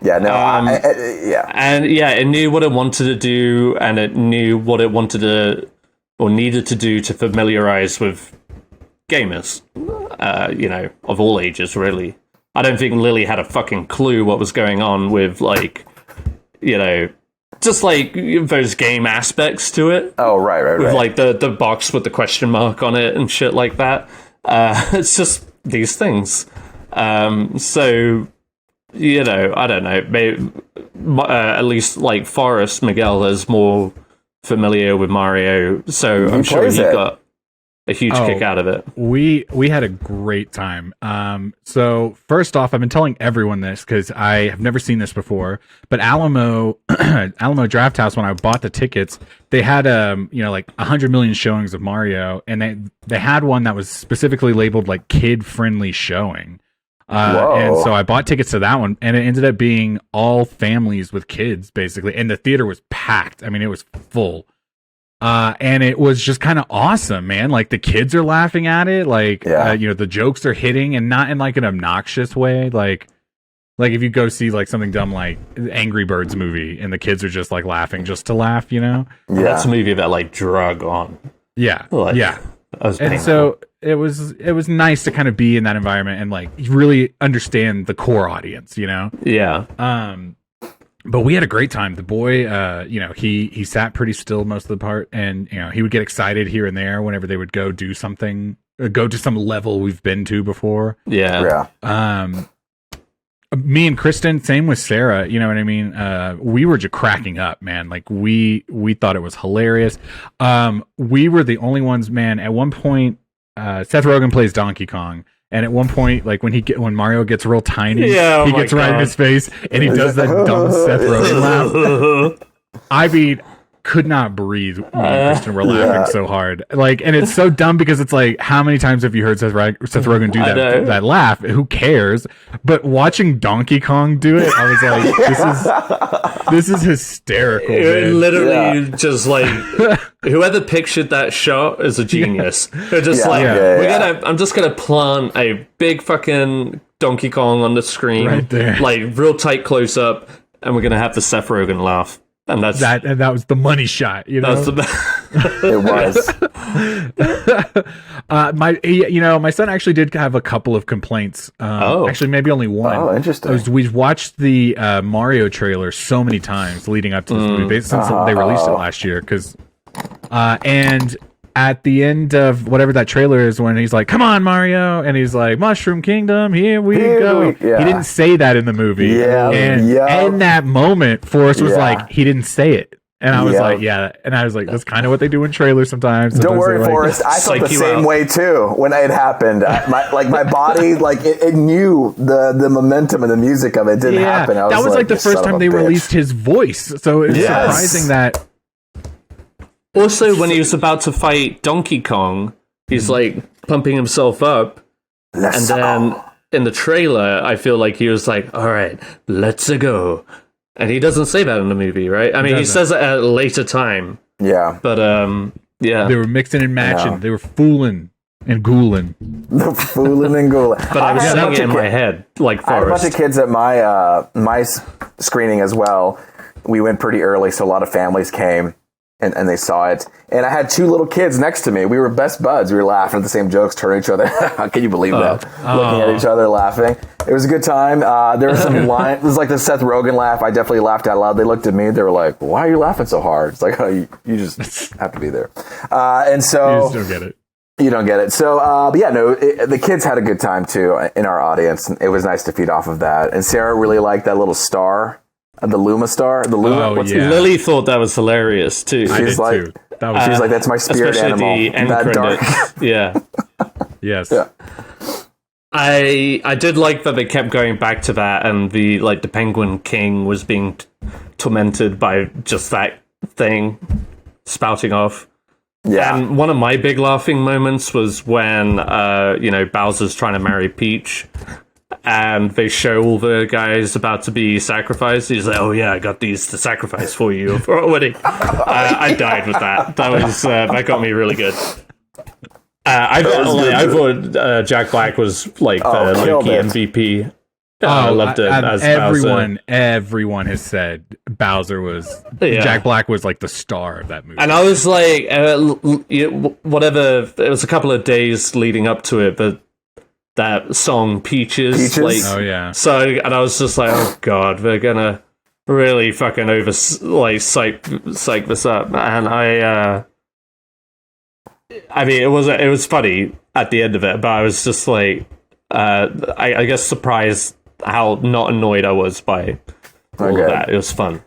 Yeah, no, And it knew what it wanted to do, and it knew what it wanted to, or needed to do to familiarize with gamers, of all ages, really. I don't think Lily had a fucking clue what was going on with, like, just like those game aspects to it. Oh, right. With like the box with the question mark on it and shit like that. It's just these things. So, I don't know. Maybe, at least like Forrest Miguel is more familiar with Mario, so I'm sure he got a huge kick out of it. We had a great time. So first off, I've been telling everyone this because I have never seen this before, but Alamo Draft House, when I bought the tickets, they had like 100 million showings of Mario, and they had one that was specifically labeled like kid friendly showing. And so I bought tickets to that one, and it ended up being all families with kids basically, and the theater was packed. I mean, it was full. And it was just kind of awesome, man. Like the kids are laughing at it. Like, the jokes are hitting, and not in like an obnoxious way. Like if you go see like something dumb like Angry Birds movie and the kids are just like laughing just to laugh, That's a movie that like drug on. Yeah. Like, yeah. And so it was nice to kind of be in that environment and like really understand the core audience, Yeah. But we had a great time. The boy, he sat pretty still most of the part, and he would get excited here and there whenever they would go do something, go to some level we've been to before. Yeah. Me and Kristen, same with Sarah. You know what I mean? We were just cracking up, man. Like we thought it was hilarious. We were the only ones, man. At one point, Seth Rogen plays Donkey Kong. And at one point, like when Mario gets real tiny, he gets right in his face, and he does that dumb Seth Rogen laugh. I mean, could not breathe. Me and Kristen were laughing so hard. Like, and it's so dumb because it's like, how many times have you heard Seth Rogen do that laugh? Who cares? But watching Donkey Kong do it, I was like, this is hysterical. It literally just like whoever pictured that shot is a genius. They're just I'm just gonna plant a big fucking Donkey Kong on the screen, right there, like real tight close up, and we're gonna have the Seth Rogen laugh. And that was the money shot, That's the It was. My son actually did have a couple of complaints. Actually, maybe only one. Oh, interesting. We've watched the Mario trailer so many times leading up to this movie since they released it last year. And at the end of whatever that trailer is, when he's like, "Come on, Mario," and he's like, "Mushroom Kingdom, here we go." He didn't say that in the movie. And in that moment, Forrest was like, he didn't say it. And I was like, and I was like, that's kind of what they do in trailers sometimes. Don't worry, Forrest. I felt the same way too when it happened. My body, like it knew the momentum and the music of it didn't happen. That was like the first time they released his voice, so it's surprising that. Also, when he was about to fight Donkey Kong, he's like pumping himself up, and then in the trailer, I feel like he was like, all right, let's go. And he doesn't say that in the movie, right? I mean, he says it at a later time. Yeah. But, yeah. They were mixing and matching. They were fooling and ghouling. The fooling and ghouling. But I was saying it in my head, like Forrest. I had a bunch of kids at my screening as well. We went pretty early, so a lot of families came and they saw it. And I had two little kids next to me. We were best buds. We were laughing at the same jokes, turning each other. How can you believe that? Looking at each other, laughing. It was a good time. There was some line. It was like the Seth Rogen laugh. I definitely laughed out loud. They looked at me. They were like, "Why are you laughing so hard?" It's like, oh, you just have to be there. And so you just don't get it. You don't get it. So, but yeah, no, the kids had a good time too in our audience. It was nice to feed off of that. And Sarah really liked that little star, the Luma star. The Luma. Oh, yeah. Lily thought that was hilarious too. She's like, too. She's like, that's my spirit animal. The end that credits. dark. Yeah. Yes. Yeah. I did like that they kept going back to that, and the Penguin King was being tormented by just that thing spouting off. Yeah. And one of my big laughing moments was when Bowser's trying to marry Peach, and they show all the guys about to be sacrificed. He's like, "Oh yeah, I got these to sacrifice for you for a wedding." I died with that. That was that got me really good. I thought Jack Black was like the low-key MVP. I loved it as Bowser. Everyone has said Bowser was Jack Black was like the star of that movie. And I was like, whatever. It was a couple of days leading up to it, but that song Peaches? Like, oh yeah. So, and I was just like, oh god, they're gonna really fucking psych this up. And I mean, it was funny at the end of it, but I was just like, I guess surprised how not annoyed I was by all of that. It was fun.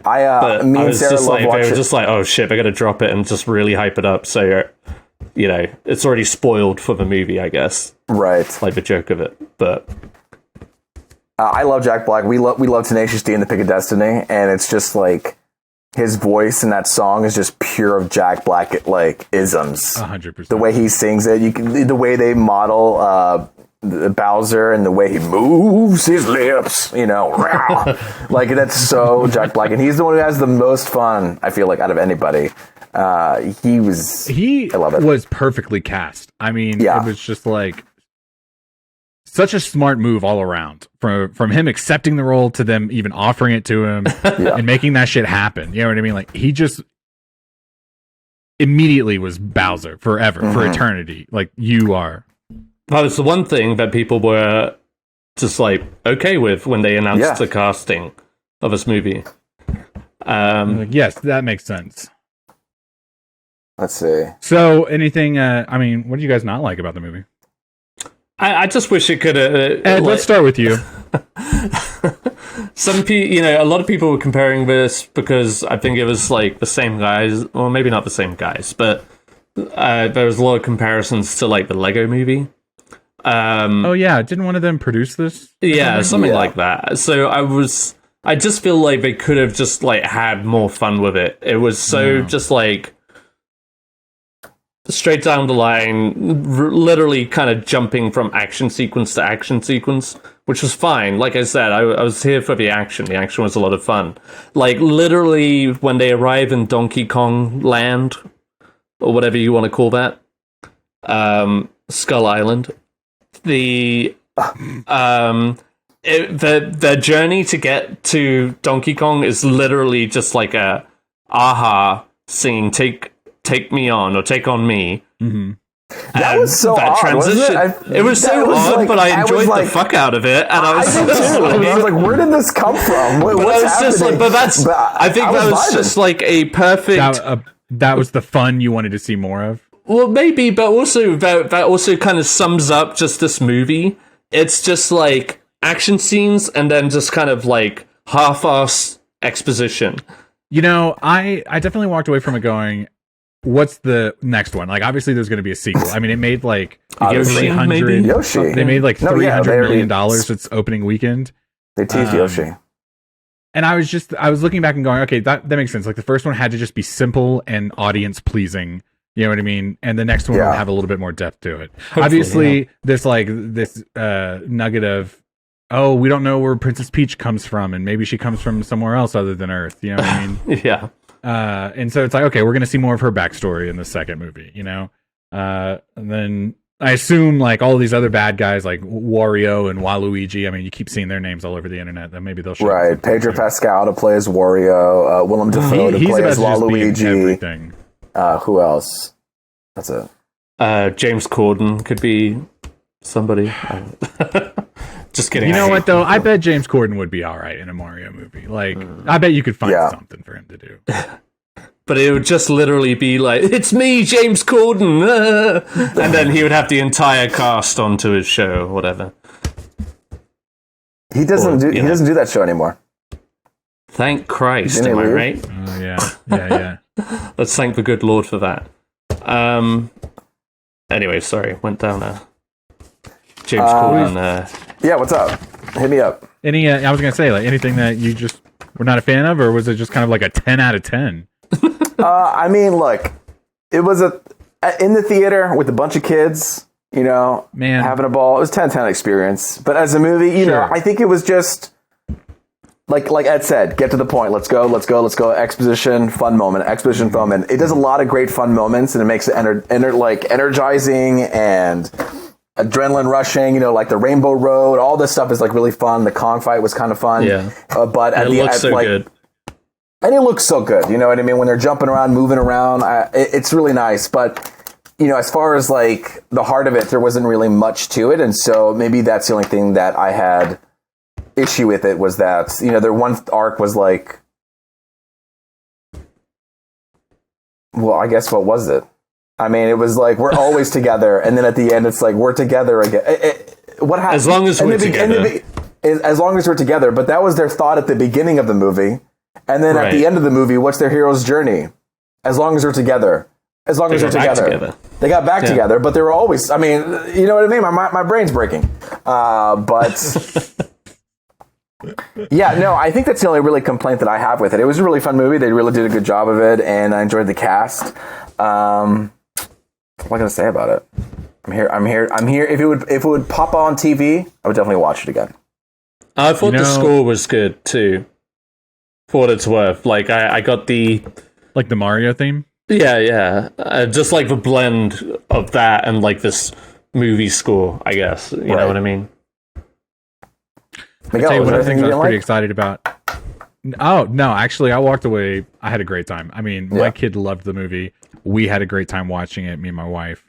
Me and Sarah just love like, watching. they were just like, oh shit, I gotta drop it and just really hype it up. So, it's already spoiled for the movie, I guess. Right. Like the joke of it, but. I love Jack Black. We love Tenacious D and the Pick of Destiny, and it's just like his voice in that song is just pure of Jack Black like isms. 100%. The way he sings it, the way they model Bowser and the way he moves his lips, like that's so Jack Black, and he's the one who has the most fun. I feel like out of anybody, I love it. Was perfectly cast. I mean, It was just like such a smart move all around, from him accepting the role to them even offering it to him and making that shit happen. You know what I mean? Like he just immediately was Bowser forever, for eternity. Like you are. That was the one thing that people were just like okay with when they announced the casting of this movie. Yes, that makes sense. Let's see. So anything, what do you guys not like about the movie? I just wish it could have... Ed, let's start with you. Some people, a lot of people were comparing this because I think it was like the same guys, or maybe not the same guys, but there was a lot of comparisons to like the Lego movie. Oh yeah, didn't one of them produce this? Yeah, something like that. So I just feel like they could have just like had more fun with it. It was so just like straight down the line, literally kind of jumping from action sequence to action sequence, which was fine. Like I said, I was here for the action. The action was a lot of fun. Like literally when they arrive in Donkey Kong Land, or whatever you want to call that, Skull Island, the journey to get to Donkey Kong is literally just like a aha singing take me on or take on me. Mm-hmm. That was so odd, transition. wasn't it? It was so odd, like, but I enjoyed the fuck out of it. And I was like, where did this come from? What's happening? I think that was just like a perfect... That was the fun you wanted to see more of? Well, maybe, but also that also kind of sums up just this movie. It's just like action scenes and then just kind of like half-ass exposition. I definitely walked away from it going, what's the next one? Like, obviously there's going to be a sequel. I mean, it made like Yoshi. They made like $300 million its opening weekend. They teased Yoshi. And I was looking back and going, okay, that makes sense. Like the first one had to just be simple and audience pleasing You know what I mean? And the next one would have a little bit more depth to it. Hopefully, Obviously, this nugget of, oh, we don't know where Princess Peach comes from, and maybe she comes from somewhere else other than Earth. You know what I mean? Yeah. And so it's like, okay, we're going to see more of her backstory in the second movie, you know? And then I assume like all these other bad guys like Wario and Waluigi, I mean, you keep seeing their names all over the internet, then maybe they'll show Right. Pedro Pascal to play as Wario, Willem Dafoe to play as Waluigi. Who else? That's it. James Corden could be somebody. Just kidding. You know what though? I bet James Corden would be all right in a Mario movie. Like, I bet you could find something for him to do. But it would just literally be like, "It's me, James Corden," and then he would have the entire cast onto his show, or whatever. He doesn't do that show anymore. Thank Christ, am I right? Oh yeah. Let's thank the good Lord for that. Anyway, sorry, went down there. James Corden. Yeah, what's up? Hit me up. I was gonna say, like, anything that you just were not a fan of, or was it just kind of like a 10 out of 10? I mean, look, it was in the theater with a bunch of kids, you know, having a ball. It was 10/10 experience. But as a movie, you know, I think it was just like Ed said, get to the point. Let's go. Exposition, fun moment. It does a lot of great fun moments, and it makes it energizing and adrenaline rushing. You know, like the Rainbow Road. All this stuff is like really fun. The Kong fight was kind of fun. Yeah, but at the end, good. And it looks so good, you know what I mean? When they're jumping around, moving around, it's really nice. But, you know, as far as like the heart of it, there wasn't really much to it. And so maybe that's the only thing that I had issue with it was that, you know, their one arc was like, well, I guess what was it? I mean, it was like, we're always together. And then at the end, it's like, we're together again. What happened? As long as we're together. As long as we're together. But that was their thought at the beginning of the movie. And then at the end of the movie, what's their hero's journey? As long as they're together. They got back together, but they were always, I mean, you know what I mean? My brain's breaking. But yeah, no, I think that's the only really complaint that I have with it. It was a really fun movie. They really did a good job of it, and I enjoyed the cast. What am I going to say about it? I'm here. If it would pop on TV, I would definitely watch it again. I thought the score was good too. For what it's worth, like I got the Mario theme. Yeah. Just like the blend of that and like this movie score, I guess. You know what I mean? Miguel, I'll tell you one of the things I was pretty excited about. Oh no, actually, I walked away. I had a great time. I mean, my kid loved the movie. We had a great time watching it. Me and my wife.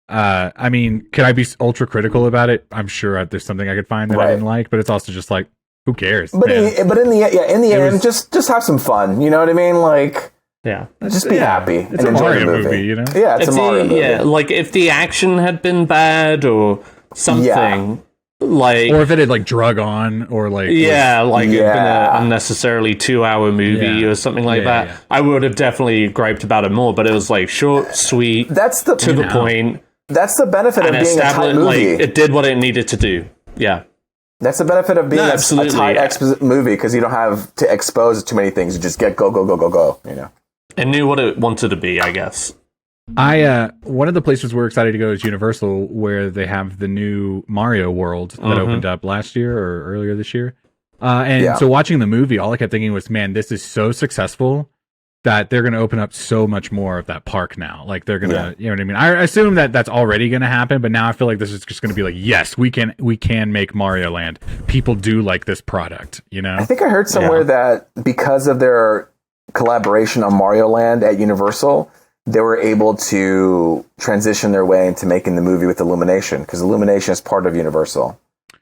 I mean, could I be ultra critical about it? I'm sure there's something I could find that I didn't like, but it's also just like, who cares? But in the end, just have some fun. You know what I mean? Like, just be happy and enjoy Mario the movie. You know? Yeah, it's a Mario movie. Yeah, like if the action had been bad or something, like, or if it had like drug on, or like it'd been an unnecessarily 2-hour movie or something like that. Yeah. I would have definitely griped about it more. But it was like short, sweet, to the point. That's the benefit of being a tight movie. Like, it did what it needed to do. Yeah. That's the benefit of being a tight exposition movie, because you don't have to expose too many things. You just get go, you know. It knew what it wanted to be, I guess. One of the places we're excited to go is Universal, where they have the new Mario World that opened up last year or earlier this year. So watching the movie, all I kept thinking was, man, this is so successful that they're going to open up so much more of that park now. Like, they're going to, you know what I mean? I assume that that's already going to happen, but now I feel like this is just going to be like, yes, we can make Mario Land. People do like this product, you know? I think I heard somewhere that because of their collaboration on Mario Land at Universal, they were able to transition their way into making the movie with Illumination, because Illumination is part of Universal.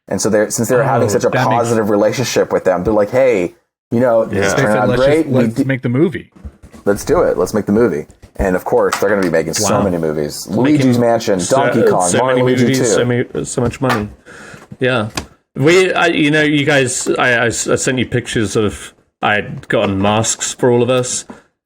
And so since they're having such a positive relationship with them, they're like, hey, you know, this turned out great. Let's make the movie. Let's do it. Let's make the movie. And of course, they're going to be making so many movies. Luigi's Mansion, Donkey Kong, Mario Luigi 2. So much money. Yeah. You guys, I sent you pictures of, I had gotten masks for all of us.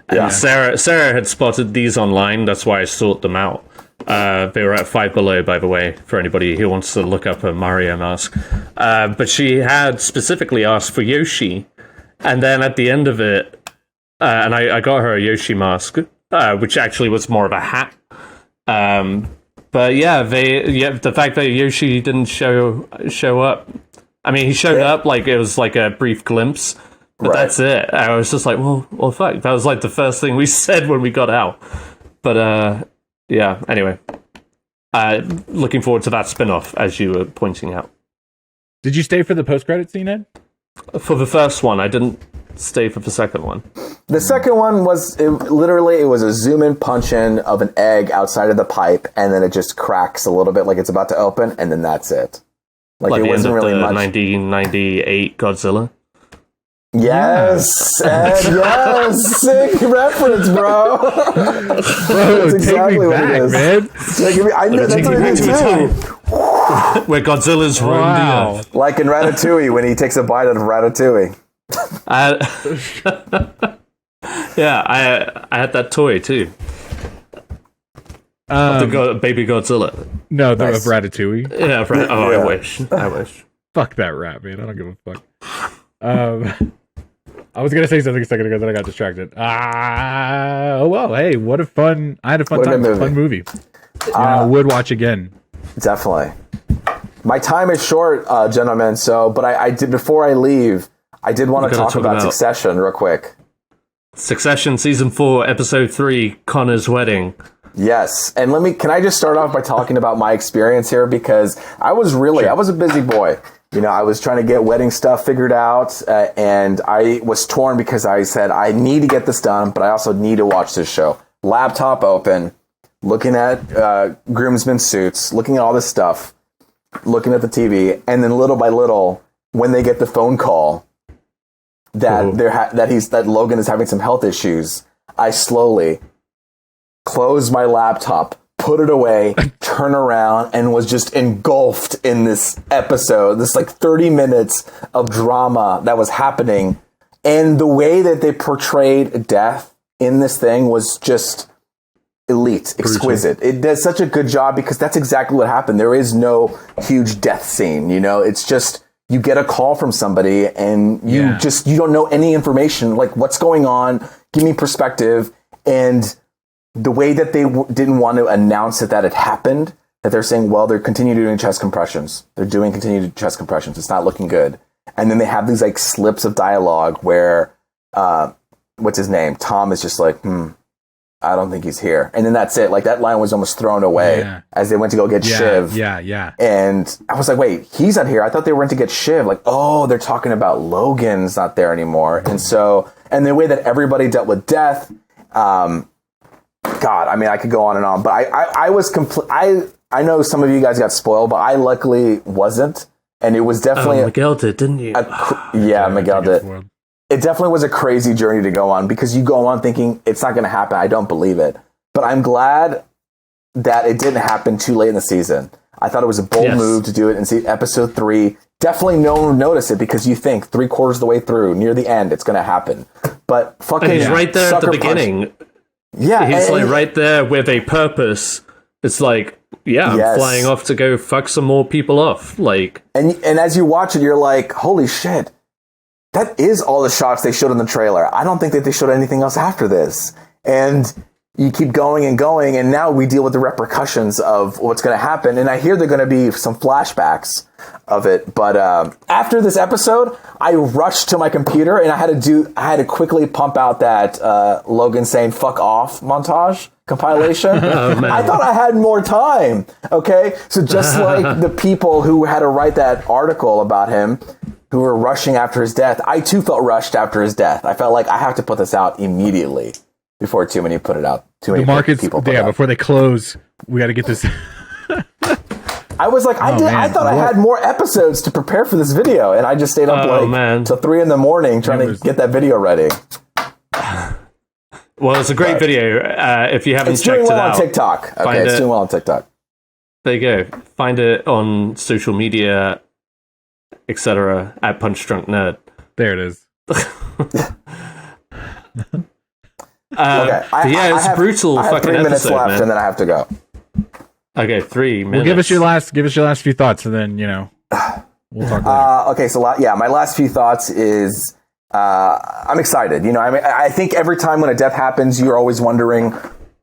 And Sarah had spotted these online. That's why I sought them out. They were at Five Below, by the way, for anybody who wants to look up a Mario mask. But she had specifically asked for Yoshi. And then at the end of it, and I got her a Yoshi mask, which actually was more of a hat. But yeah, the fact that Yoshi didn't show up. I mean, he showed up like it was like a brief glimpse, but that's it. I was just like, well, fuck. That was like the first thing we said when we got out. But yeah. Anyway, looking forward to that spin-off, as you were pointing out. Did you stay for the post-credit scene, Ed? For the first one, I didn't stay for the second one. The second one was literally a zoom-in punch-in of an egg outside of the pipe, and then it just cracks a little bit like it's about to open, and then that's it. Like it the wasn't end of really the much. 1998 Godzilla. Yes, Ed, yes, sick reference, bro. Bro, That's exactly take me what back, it is. man. I know that's what it is too. Where Godzilla's roamed the earth. Like in Ratatouille when he takes a bite out of Ratatouille. Yeah, I had that toy too. Baby Godzilla. No, the Nice. of Ratatouille. Yeah, right. Oh, Yeah. I wish. Fuck that rap, man. I don't give a fuck. I was gonna say something a second ago, then I got distracted. Oh well, hey, what a fun! I had a fun What a time. good It's a fun movie. Would watch again. Definitely. My time is short, gentlemen. So, but I did before I leave. I did want to talk about Succession real quick. Succession season 4, episode 3, Connor's wedding. Yes, and can I just start off by talking about my experience here, because I was a busy boy. You know, I was trying to get wedding stuff figured out, and I was torn because I said, I need to get this done, but I also need to watch this show. Laptop open, looking at groomsmen suits, looking at all this stuff, looking at the TV, and then little by little, when they get the phone call that that Logan is having some health issues, I slowly closed my laptop, put it away, turn around, and was just engulfed in this episode, this like 30 minutes of drama that was happening. And the way that they portrayed death in this thing was just elite, exquisite. It does such a good job because that's exactly what happened. There is no huge death scene, you know, it's just, you get a call from somebody and you don't know any information, like what's going on, give me perspective. And the way that they didn't want to announce that it happened, that they're saying, well, they're continuing doing chest compressions. They're doing continued chest compressions. It's not looking good. And then they have these like slips of dialogue where, what's his name? Tom is just like, I don't think he's here. And then that's it. Like that line was almost thrown away as they went to go get Shiv. Yeah. And I was like, wait, he's not here. I thought they went to get Shiv. Like, oh, they're talking about Logan's not there anymore. And so, and the way that everybody dealt with death, God, I mean, I could go on and on, but I was I know some of you guys got spoiled, but I luckily wasn't. And it was definitely Miguel did, didn't you? Miguel did. It definitely was a crazy journey to go on because you go on thinking it's not going to happen. I don't believe it, but I'm glad that it didn't happen too late in the season. I thought it was a bold move to do it in episode 3. Definitely no one would notice it because you think 3/4 of the way through, near the end, it's going to happen. But fucking, he's right there at the beginning. Yeah, he's like right there with a purpose. It's like, I'm flying off to go fuck some more people off. Like, and as you watch it, you're like, holy shit, that is all the shots they showed in the trailer. I don't think that they showed anything else after this. And you keep going and going, and now we deal with the repercussions of what's going to happen. And I hear there are going to be some flashbacks of it. But after this episode, I rushed to my computer and I had to quickly pump out that Logan saying "fuck off" montage compilation. I thought I had more time. Okay, so just like the people who had to write that article about him, who were rushing after his death, I too felt rushed after his death. I felt like I have to put this out immediately before too many put it out. Too many people put it out. Before they close, we got to get this. I was like, I thought I had more episodes to prepare for this video, and I just stayed up till 3 a.m. trying to get that video ready. Well, it's a great video. If you haven't checked it out, on TikTok. Okay, it's doing well on TikTok. There you go. Find it on social media, etc. at Punch Drunk Nerd. There it is. Okay, it's brutal. I have fucking 3 minutes episode, left, man. and then I have to go. Okay, 3 minutes. Well, give us your last few thoughts, and then we'll talk later. Okay, so my last few thoughts is I'm excited. You know, I mean, I think every time when a death happens, you're always wondering,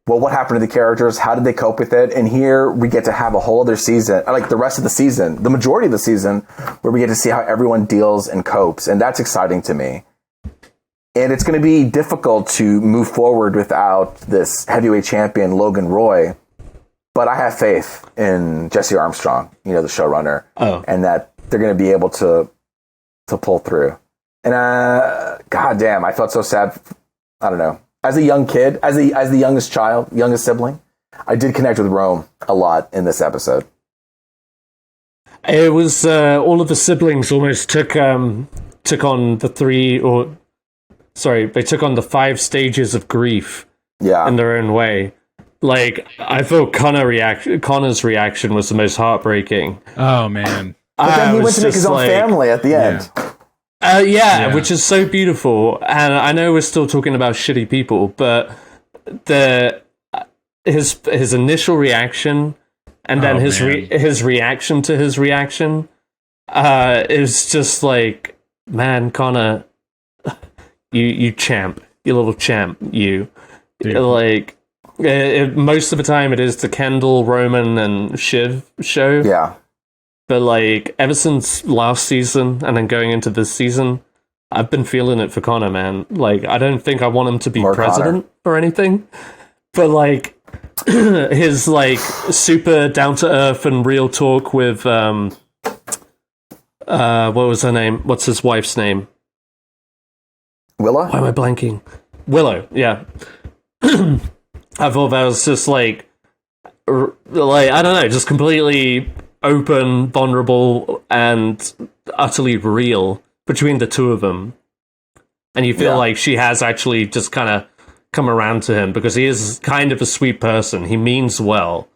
well, what happened to the characters? How did they cope with it? And here we get to have a whole other season, like the rest of the season, the majority of the season, where we get to see how everyone deals and copes. And that's exciting to me. And it's going to be difficult to move forward without this heavyweight champion, Logan Roy. But I have faith in Jesse Armstrong, you know, the showrunner, and that they're going to be able to pull through. And goddamn, I felt so sad. I don't know. As a young kid, as the youngest sibling, I did connect with Rome a lot in this episode. It was all of the siblings almost took on the they took on the 5 stages of grief. Yeah, in their own way. Like, I thought Connor's reaction was the most heartbreaking. Oh man! But then he went to make his own family at the end. Which is so beautiful. And I know we're still talking about shitty people, but his initial reaction and then his reaction to his reaction is just like, man, Connor, you champ, you little champ, you. Dude. Like, most of the time it is the Kendall, Roman, and Shiv show. Yeah. But, like, ever since last season and then going into this season, I've been feeling it for Connor, man. Like, I don't think I want him to be president or anything. But, like, his, like, super down-to-earth and real talk with, what was her name? What's his wife's name? Willow? Why am I blanking? Willow, yeah. I thought that was just, like, I don't know, just completely open, vulnerable, and utterly real between the two of them. And you feel like she has actually just kind of come around to him because he is kind of a sweet person. He means well,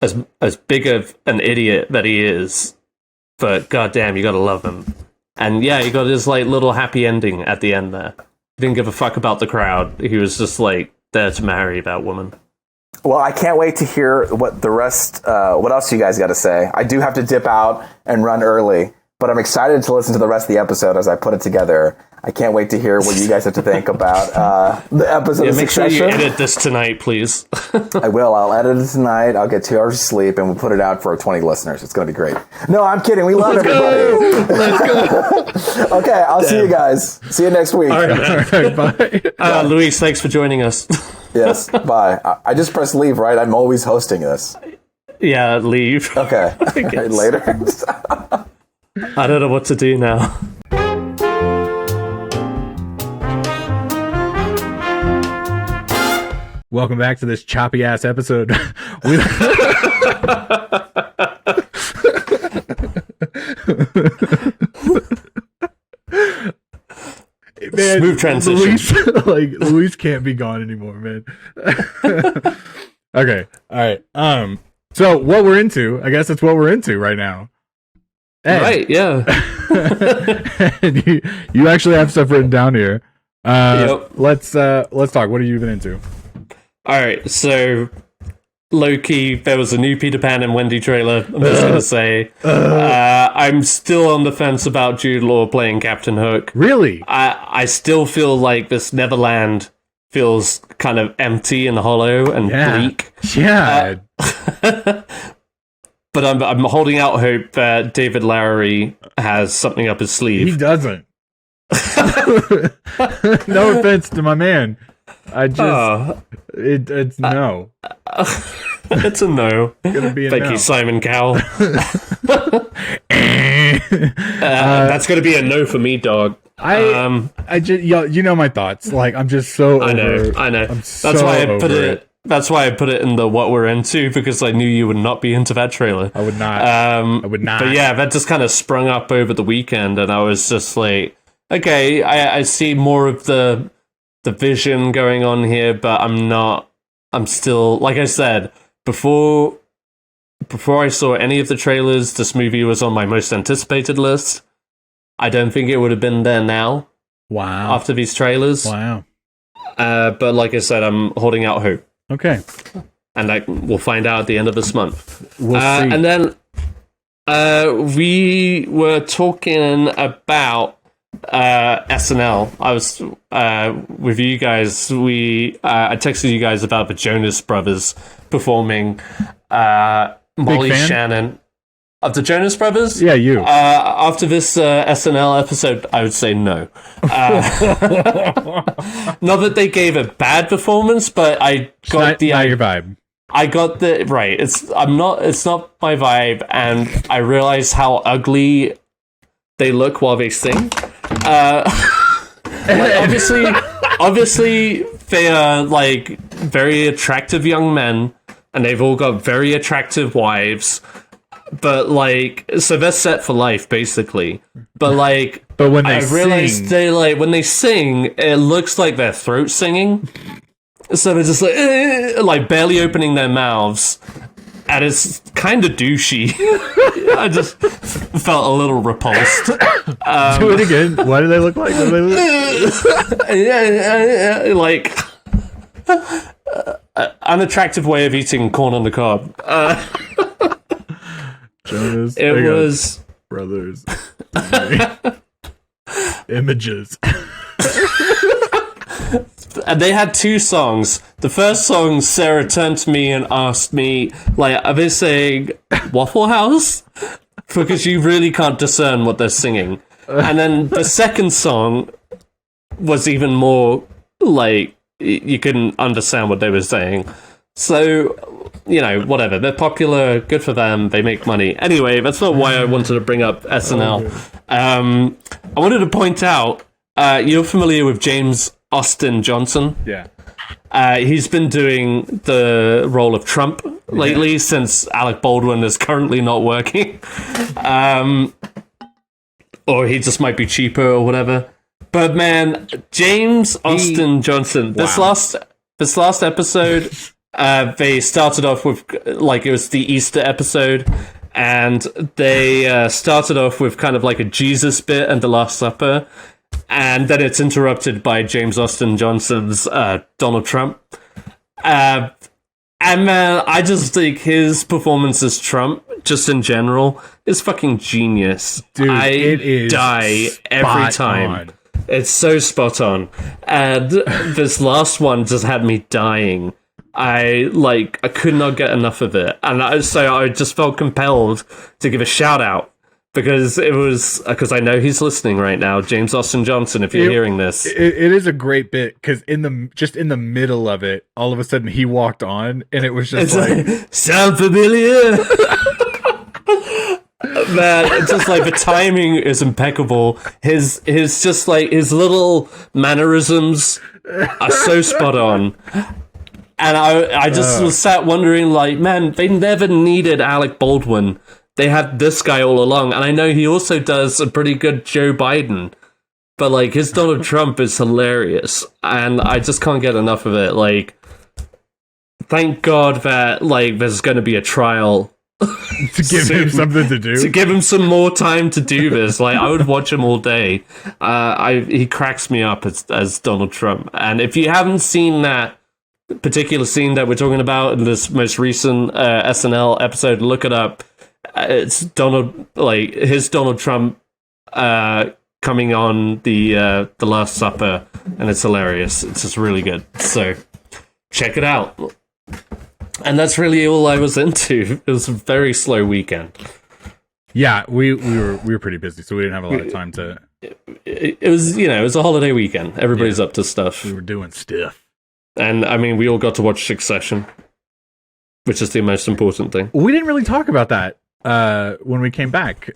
as big of an idiot that he is, but goddamn, you gotta love him. And yeah, he got his like little happy ending at the end there. He didn't give a fuck about the crowd. He was just like there to marry that woman. Well, I can't wait to hear what the rest, what else you guys got to say. I do have to dip out and run early, but I'm excited to listen to the rest of the episode as I put it together. I can't wait to hear what you guys have to think about the episode of Succession. Make sure you edit this tonight, please. I will. I'll edit it tonight. I'll get 2 hours of sleep, and we'll put it out for 20 listeners. It's going to be great. No, I'm kidding. We love everybody. Let's go. Okay, I'll see you guys. See you next week. All right, bye. Luis, thanks for joining us. Yes, bye. I just pressed leave, right? I'm always hosting this. Yeah, leave. Okay. Right, later. I don't know what to do now. Welcome back to this choppy ass episode. Man, smooth transition. Luis can't be gone anymore, man. Okay, all right. So what we're into, I guess that's what we're into right now. Ed. Right, yeah. And you actually have stuff written down here. Yep. Let's talk. What have you been into? All right, so low-key, there was a new Peter Pan and Wendy trailer. I'm just going to say, I'm still on the fence about Jude Law playing Captain Hook. Really? I still feel like this Neverland feels kind of empty and hollow and bleak. Yeah. But I'm holding out hope that David Lowery has something up his sleeve. He doesn't. No offense to my man. It's no. It's a no. It's gonna be a Thank no. you, Simon Cowell. That's gonna be a no for me, dog. I just you know my thoughts. Like I'm just so. I know. I'm so That's why I put over it. That's why I put it in the what we're into, because I knew you would not be into that trailer. I would not. I would not. But yeah, that just kind of sprung up over the weekend, and I was just like, okay, I see more of the vision going on here, but I'm still, like I said, before I saw any of the trailers, this movie was on my most anticipated list. I don't think it would have been there now. Wow. After these trailers. Wow. But like I said, I'm holding out hope. Okay. And we'll find out at the end of this month. We'll see. And then we were talking about SNL. I was with you guys. I texted you guys about the Jonas Brothers performing. Molly fan? Shannon of the Jonas Brothers. Yeah, you. After this SNL episode, I would say no. Not that they gave a bad performance, but I got not your vibe. I got the right. It's not my vibe, and I realize how ugly they look while they sing. Obviously, they are like very attractive young men, and they've all got very attractive wives. But like, so they're set for life, basically. But like, when they I realized when they sing, it looks like they're throat singing. So they're just like barely opening their mouths, and it's kind of douchey. I just felt a little repulsed. Do it again. What do they look like? Like unattractive way of eating corn on the cob. Jonas. It was Brothers. Images. And they had two songs. The first song, Sarah turned to me and asked me, like, are they saying Waffle House? Because you really can't discern what they're singing. And then the second song was even more, like, you couldn't understand what they were saying. So, you know, whatever. They're popular, good for them, they make money. Anyway, that's not why I wanted to bring up SNL. I wanted to point out, you're familiar with James Austin Johnson? Yeah. He's been doing the role of Trump lately since Alec Baldwin is currently not working. Or he just might be cheaper or whatever. But man, James Austin Johnson, this last episode, they started off with, like, it was the Easter episode, and they started off with kind of like a Jesus bit and the Last Supper. And then it's interrupted by James Austin Johnson's Donald Trump. And man, I just think his performance as Trump, just in general, is fucking genius. Dude, it is die every time. On. It's so spot on. And this last one just had me dying. I could not get enough of it. And I just felt compelled to give a shout out. Because I know he's listening right now, James Austin Johnson. If you're hearing this, it is a great bit because in the middle of it, all of a sudden he walked on, and it was just like sound familiar. Man, it's just like the timing is impeccable. His just like his little mannerisms are so spot on. And I just was sat wondering, like, man, they never needed Alec Baldwin. They had this guy all along, and I know he also does a pretty good Joe Biden, but like his Donald Trump is hilarious, and I just can't get enough of it. Like, thank God that like there's going to be a trial to give him something to do, to give him some more time to do this. Like, I would watch him all day. He cracks me up as Donald Trump, and if you haven't seen that particular scene that we're talking about in this most recent SNL episode, look it up. It's his Donald Trump coming on the Last Supper, and it's hilarious. It's just really good. So check it out. And that's really all I was into. It was a very slow weekend. Yeah, we were pretty busy, so we didn't have a lot of time to. It was it was a holiday weekend. Everybody's up to stuff. We were doing stuff, and I mean, we all got to watch Succession, which is the most important thing. We didn't really talk about that. When we came back,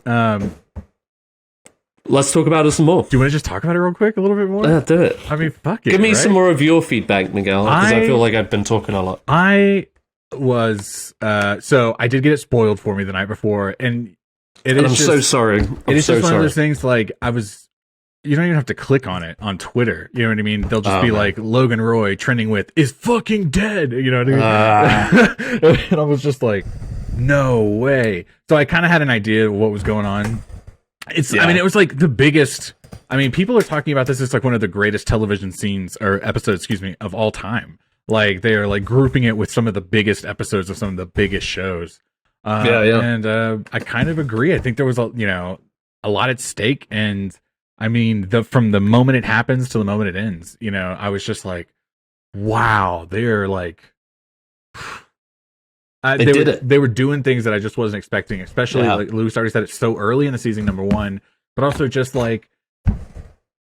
let's talk about it some more. Do you want to just talk about it real quick, a little bit more? Do it. I mean, fuck it. Give me right? some more of your feedback, Miguel, because I feel like I've been talking a lot. I was so I did get it spoiled for me the night before, and I'm so sorry. It's just one of those things. Like, you don't even have to click on it on Twitter. You know what I mean? They'll just be like, Logan Roy trending with is fucking dead. You know what I mean? And I was just like, no way. So I kind of had an idea of what was going on. I mean, it was like the biggest. I mean, people are talking about this. It's like one of the greatest television scenes or episodes, of all time. Like, they are like grouping it with some of the biggest episodes of some of the biggest shows. And I kind of agree. I think there was a lot at stake, and I mean, from the moment it happens to the moment it ends, you know, I was just like, wow, they're like, they were doing things that I just wasn't expecting, especially like Louis already said it so early in the season, number one, but also just like,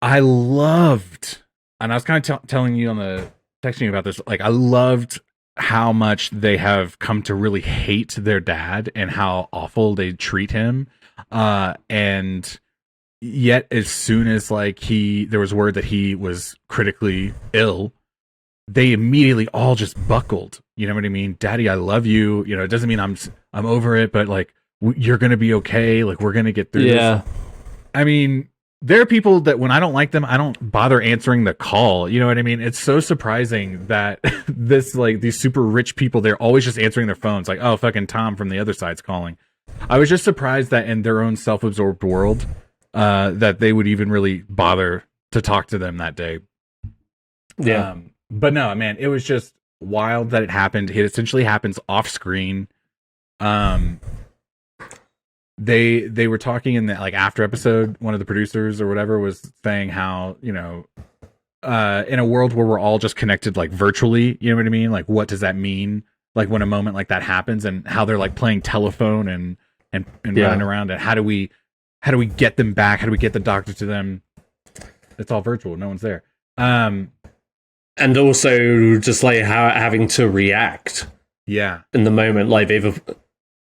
I loved, and I was kind of telling you on the texting you about this, like I loved how much they have come to really hate their dad and how awful they treat him. And yet as soon as like there was word that he was critically ill, they immediately all just buckled. You know what I mean? Daddy, I love you. You know, it doesn't mean I'm over it, but like you're going to be okay. Like we're going to get through this. I mean, there are people that when I don't like them, I don't bother answering the call. You know what I mean? It's so surprising that these super rich people, they're always just answering their phones. Like, oh, fucking Tom from the other side's calling. I was just surprised that in their own self-absorbed world, that they would even really bother to talk to them that day. Yeah. But no, man, it was just wild that it happened. It essentially happens off screen. They were talking in the like after episode, one of the producers or whatever was saying how, you know, in a world where we're all just connected like virtually, you know what I mean? Like what does that mean? Like when a moment like that happens and how they're like playing telephone and running around, and how do we get them back? How do we get the doctor to them? It's all virtual. No one's there. And also just like having to react. Yeah. In the moment, like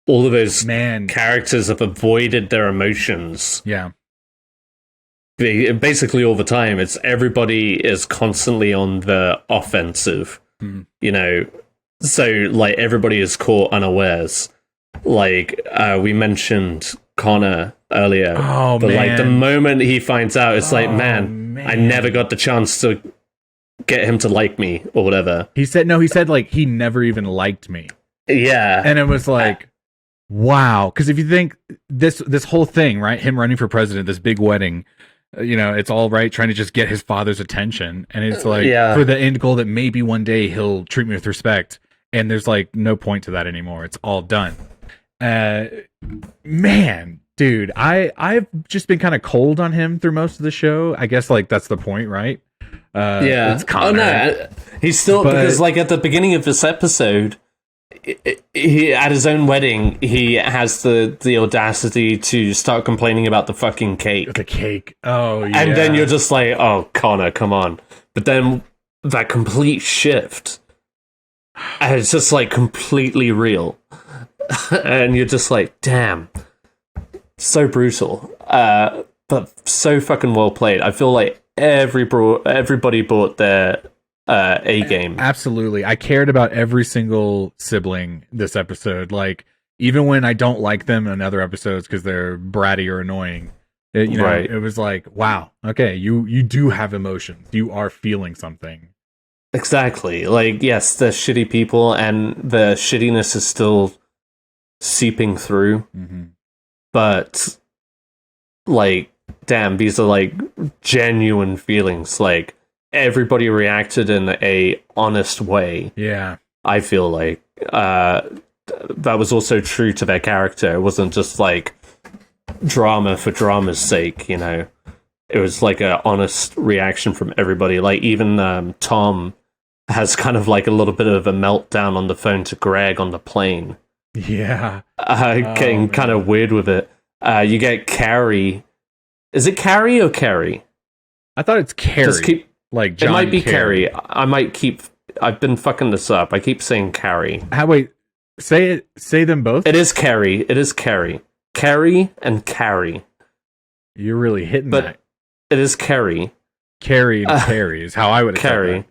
all of those characters have avoided their emotions. Yeah. Basically all the time. It's everybody is constantly on the offensive, you know, so like everybody is caught unawares. Like we mentioned Connor earlier, but like the moment he finds out, it's like, man, I never got the chance to get him to like me or whatever. He said like he never even liked me. Yeah. And it was like, wow. Because if you think this whole thing, right, him running for president, this big wedding, you know, it's all right trying to just get his father's attention, and it's like for the end goal that maybe one day he'll treat me with respect, and there's like no point to that anymore. It's all done. Man, dude, I've just been kind of cold on him through most of the show. I guess like that's the point, right? It's Connor. Oh no, he's still because like at the beginning of this episode, he at his own wedding, he has the audacity to start complaining about the fucking cake. The cake. Oh yeah. And then you're just like, oh Connor, come on. But then that complete shift, and it's just like completely real. And you're just like, damn, so brutal, but so fucking well played. I feel like everybody brought their A game. Absolutely, I cared about every single sibling this episode. Like even when I don't like them in other episodes because they're bratty or annoying, it was like, wow, okay, you do have emotions. You are feeling something. Exactly. Like yes, they're shitty people, and the shittiness is still seeping through, but like damn, these are like genuine feelings. Like everybody reacted in a honest way. I feel like that was also true to their character. It wasn't just like drama for drama's sake, you know. It was like an honest reaction from everybody. Like even Tom has kind of like a little bit of a meltdown on the phone to Greg on the plane. Getting kind of weird with it. You get Carrie. Is it Carrie or Carrie? I thought it's Carrie. Like John it might be Carrie. Carrie. I've been fucking this up. I keep saying Carrie. Wait, say them both. It is Carrie. Carrie and Carrie. You're really hitting that. It is Carrie. Carrie and Carrie is how I would have Carrie.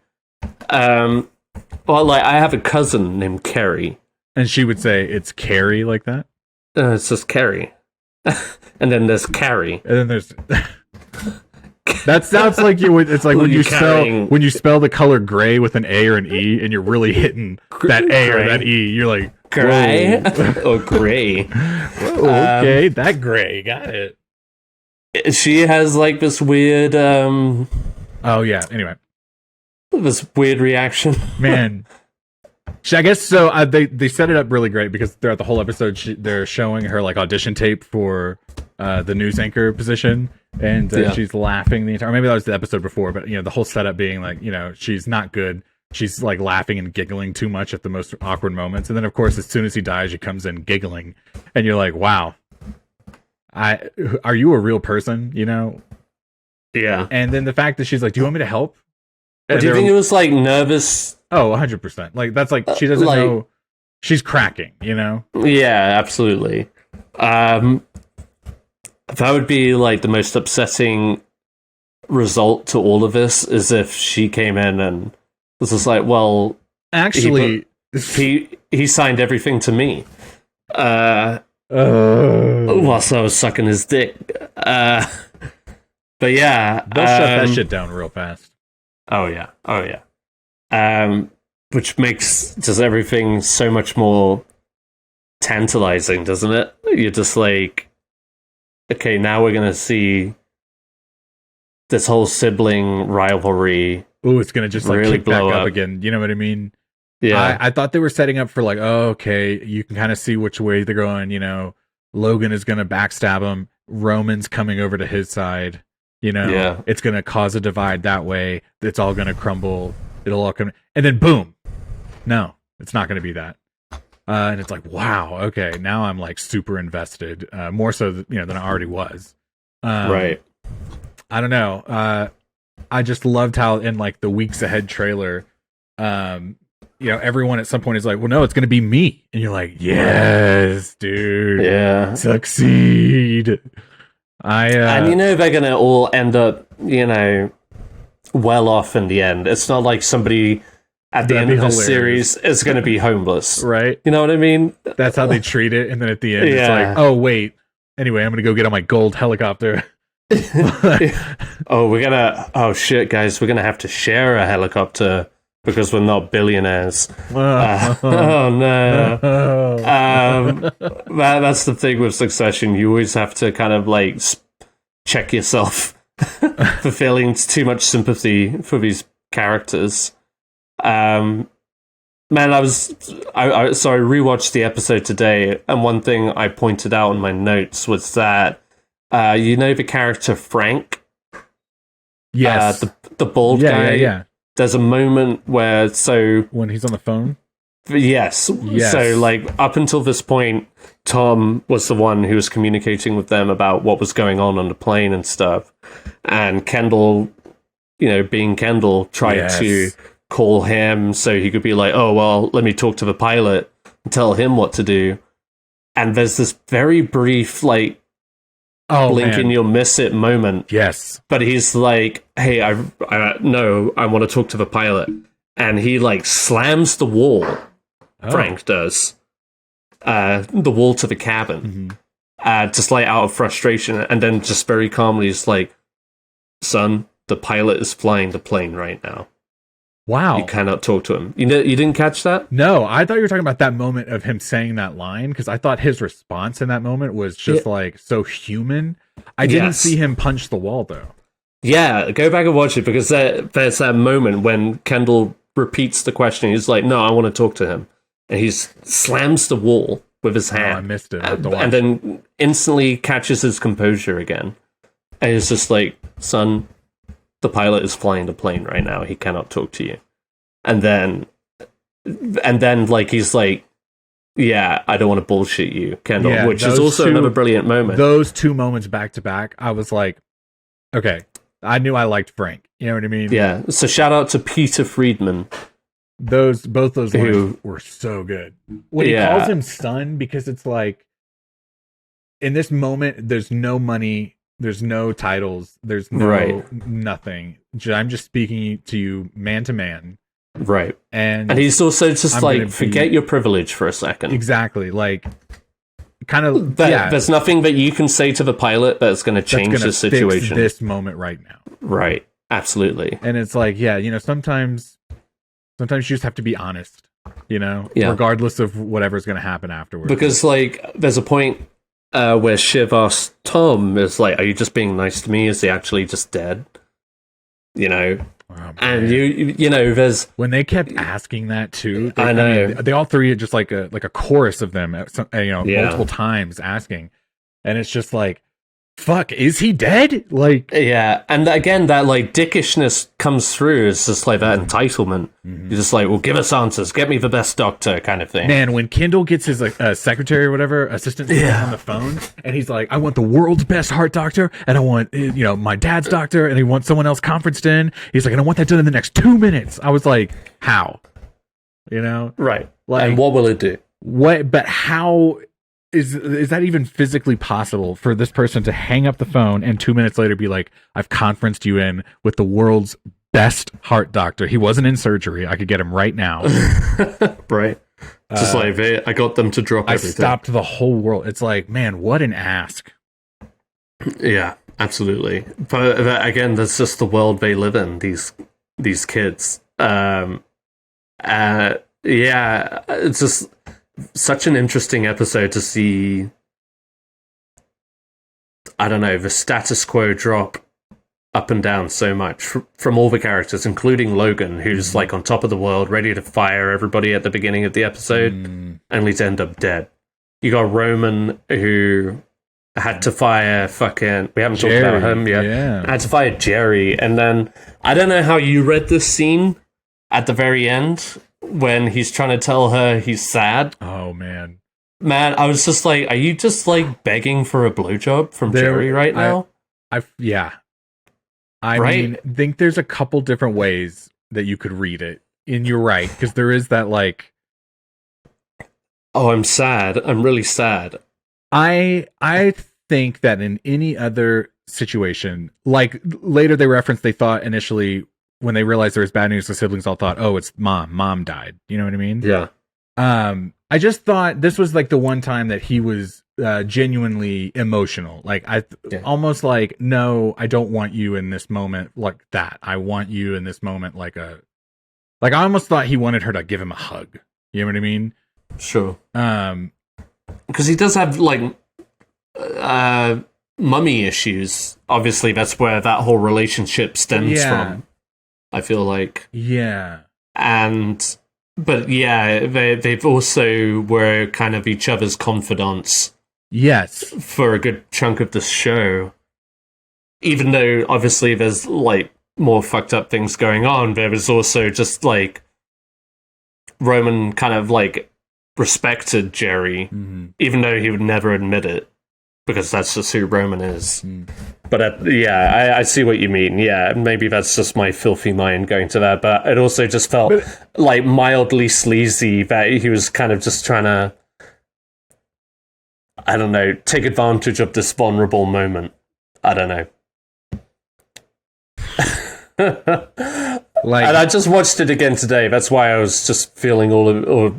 Well, like I have a cousin named Carrie. And she would say it's Carrie like that? It's just Carrie. And then there's Carrie. And then there's... That sounds like you would... It's like when you spell the color gray with an A or an E, and you're really hitting that A or that E. You're like... Gray? Or gray. Whoa, okay, that gray. Got it. She has like this weird... Oh, yeah. Anyway. This weird reaction. Man... I guess so. They set it up really great because throughout the whole episode, they're showing her like audition tape for the news anchor position, and she's laughing the entire. Maybe that was the episode before, but the whole setup being like, she's not good. She's like laughing and giggling too much at the most awkward moments, and then of course, as soon as he dies, she comes in giggling, and you're like, wow, are you a real person? Yeah. And then the fact that she's like, do you want me to help? Do you think it was like nervous? Oh, 100%. Like that's like she doesn't know. She's cracking, Yeah, absolutely. That would be like the most upsetting result to all of this, is if she came in and was just like, well, actually, he signed everything to me. Whilst I was sucking his dick. But yeah, they'll shut that shit down real fast. Oh yeah. Which makes just everything so much more tantalizing, doesn't it? You're just like, okay, now we're gonna see this whole sibling rivalry. Ooh, it's gonna just like really kick back blow up up again. You know what I mean? Yeah. I thought they were setting up for like, oh, okay, you can kind of see which way they're going. Logan is gonna backstab him. Roman's coming over to his side. It's gonna cause a divide that way. It's all gonna crumble. It'll all come, and then boom. No, it's not gonna be that. And it's like, wow, okay, now I'm like super invested, more so than I already was. Right. I don't know. I just loved how in like the weeks ahead trailer, everyone at some point is like, well, no, it's going to be me. And you're like, yes, dude. Yeah. Succeed. And they're going to all end up, well off in the end. It's not like somebody at the end of the series is going to be homeless. Right. You know what I mean? That's how they treat it. And then at the end, it's like, oh, wait. Anyway, I'm going to go get on my gold helicopter. Oh shit, guys, we're gonna have to share a helicopter because we're not billionaires. Oh no. That's the thing with Succession. You always have to kind of like check yourself for feeling too much sympathy for these characters. Man, I rewatched the episode today, and one thing I pointed out in my notes was that the character Frank? Yes. The bald guy? Yeah. There's a moment where, when he's on the phone? Yes. So, like, up until this point, Tom was the one who was communicating with them about what was going on the plane and stuff. And Kendall, being Kendall, tried to call him so he could be like, oh, well, let me talk to the pilot and tell him what to do. And there's this very brief, like, blink and you'll miss it moment. Yes. But he's like, hey, I want to talk to the pilot. And he like slams the wall. Frank does. The wall to the cabin. Just like out of frustration. And then just very calmly is like, son, the pilot is flying the plane right now. Wow. You cannot talk to him. You didn't catch that? No, I thought you were talking about that moment of him saying that line, because I thought his response in that moment was just like so human. I didn't see him punch the wall though. Yeah, go back and watch it, because there's that moment when Kendall repeats the question. He's like, no, I want to talk to him. And he slams the wall with his hand. I missed it. And then instantly catches his composure again. And he's just like, son, the pilot is flying the plane right now. He cannot talk to you. And then like, he's like, yeah, I don't want to bullshit you, Kendall, which is also another brilliant moment. Those two moments back to back, I was like, okay, I knew I liked Frank. You know what I mean? Yeah. So shout out to Peter Friedman. Both those lines were so good. When he calls him son, because it's like, in this moment, there's no money, there's no titles, there's no nothing. I'm just speaking to you man to man. Right. And he's also just like, forget your privilege for a second. Exactly. Like, kind of, there's nothing that you can say to the pilot that's going to change the situation. Fix this moment right now. Right. Absolutely. And it's like, sometimes you just have to be honest, regardless of whatever's going to happen afterwards. Because, like, there's a point where Shiv asks Tom, is like, are you just being nice to me? Is he actually just dead? Oh, and there's when they kept asking that too. I know they all three are just like a chorus of them, multiple times asking, and it's just like, fuck, is he dead? Like, Yeah, and again, that like dickishness comes through. It's just like that entitlement. You're just like, well, give us answers, get me the best doctor, kind of thing. man, when Kendall gets his secretary or whatever, assistant on the phone, and he's like, I want the world's best heart doctor, and I want, my dad's doctor, and he wants someone else conferenced in. He's like, and I want that done in the next 2 minutes. I was like, how? Right. Like, and what will it do? What? But how is that even physically possible for this person to hang up the phone and 2 minutes later be like, I've conferenced you in with the world's best heart doctor. He wasn't in surgery. I could get him right now. Right. Just like I got them to drop everything. I stopped the whole world. It's like, man, what an ask. Yeah, absolutely. But again, that's just the world they live in. These kids. Yeah, it's just such an interesting episode to see. I don't know, the status quo drop up and down so much from all the characters, including Logan, who's like on top of the world, ready to fire everybody at the beginning of the episode, only to end up dead. You got Roman, who had to fire we haven't talked about him yet. Yeah. Had to fire Jerry, and then I don't know how you read this scene at the very end when he's trying to tell her he's sad. Oh man, I was just like, are you just like begging for a blowjob from Jerry right now? I mean, think there's a couple different ways that you could read it, and you're right, because there is that like, oh, I'm sad. I'm really sad. I think that in any other situation, like later they referenced, they thought initially when they realized there was bad news, the siblings all thought, oh, it's mom died. You know what I mean? Yeah. I just thought this was like the one time that he was genuinely emotional. Like almost like, no, I don't want you in this moment like that. I want you in this moment like I almost thought he wanted her to give him a hug. You know what I mean? Sure. Because he does have like mummy issues. Obviously, that's where that whole relationship stems from. I feel like. Yeah. But yeah, they've also were kind of each other's confidants. Yes. For a good chunk of the show. Even though obviously there's like more fucked up things going on, there was also just like Roman kind of like respected Jerry, even though he would never admit it, because that's just who Roman is. But I see what you mean. Yeah, maybe that's just my filthy mind going to that, but it also just felt like mildly sleazy that he was kind of just trying to, I don't know, take advantage of this vulnerable moment. I don't know. And I just watched it again today. That's why I was just feeling or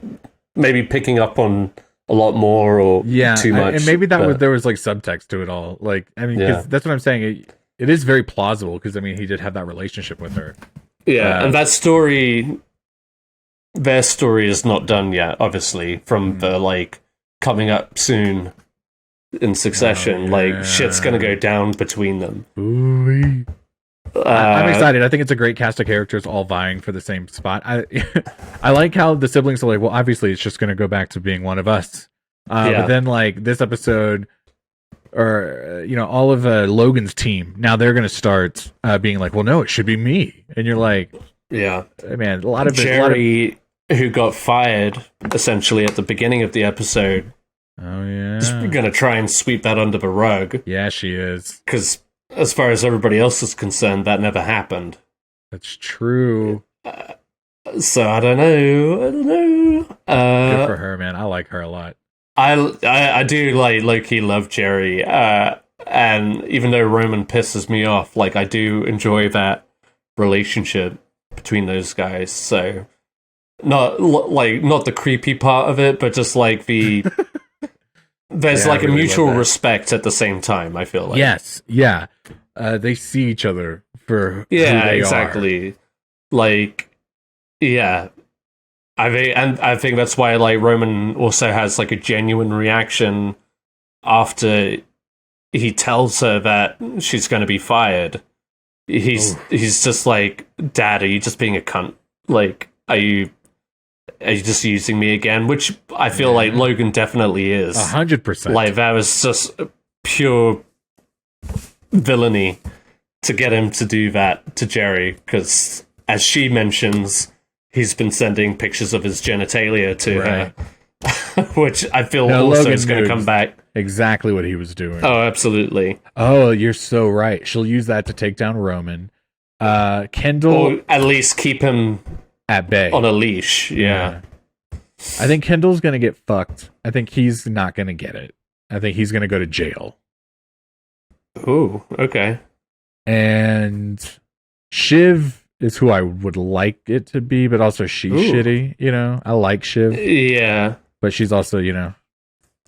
maybe picking up on a lot more or too much. And maybe there was like subtext to it all. Like, I mean, cause that's what I'm saying. It is very plausible because I mean, he did have that relationship with her. Yeah, and their story is not done yet, obviously, from the like coming up soon in succession. Like shit's gonna go down between them. Ooh-wee. I'm excited. I think it's a great cast of characters all vying for the same spot. I like how the siblings are like, well, obviously it's just going to go back to being one of us. But then like this episode, or all of Logan's team, now they're going to start being like, well, no, it should be me. And you're like, yeah, man, a lot of Jerry, who got fired essentially at the beginning of the episode. Oh yeah, is going to try and sweep that under the rug. Yeah, she is, because as far as everybody else is concerned, that never happened. That's true. So I don't know. Good for her, man. I like her a lot. I do like low-key love Jerry, and even though Roman pisses me off, like I do enjoy that relationship between those guys. So not the creepy part of it, but just like the there's like a mutual respect at the the time. I feel like yes, they see each other for who they exactly are. Like I think that's why like Roman also has like a genuine reaction after he tells her that she's going to be fired. He's just like, Dad, are you just being a cunt? Like, are you just using me again? Which I feel like Logan definitely is. 100%. Like that was just pure villainy to get him to do that to Jerry, because as she mentions, he's been sending pictures of his genitalia to her, which I feel also is going to come back. Exactly what he was doing. Oh, absolutely. Oh, you're so right. She'll use that to take down Roman. Kendall, or at least keep him at bay on a leash. Yeah. I think Kendall's going to get fucked. I think he's not going to get it. I think he's going to go to jail. Ooh, okay. And Shiv is who I would like it to be, but also she's shitty, you know? I like Shiv. Yeah. But she's also, you know,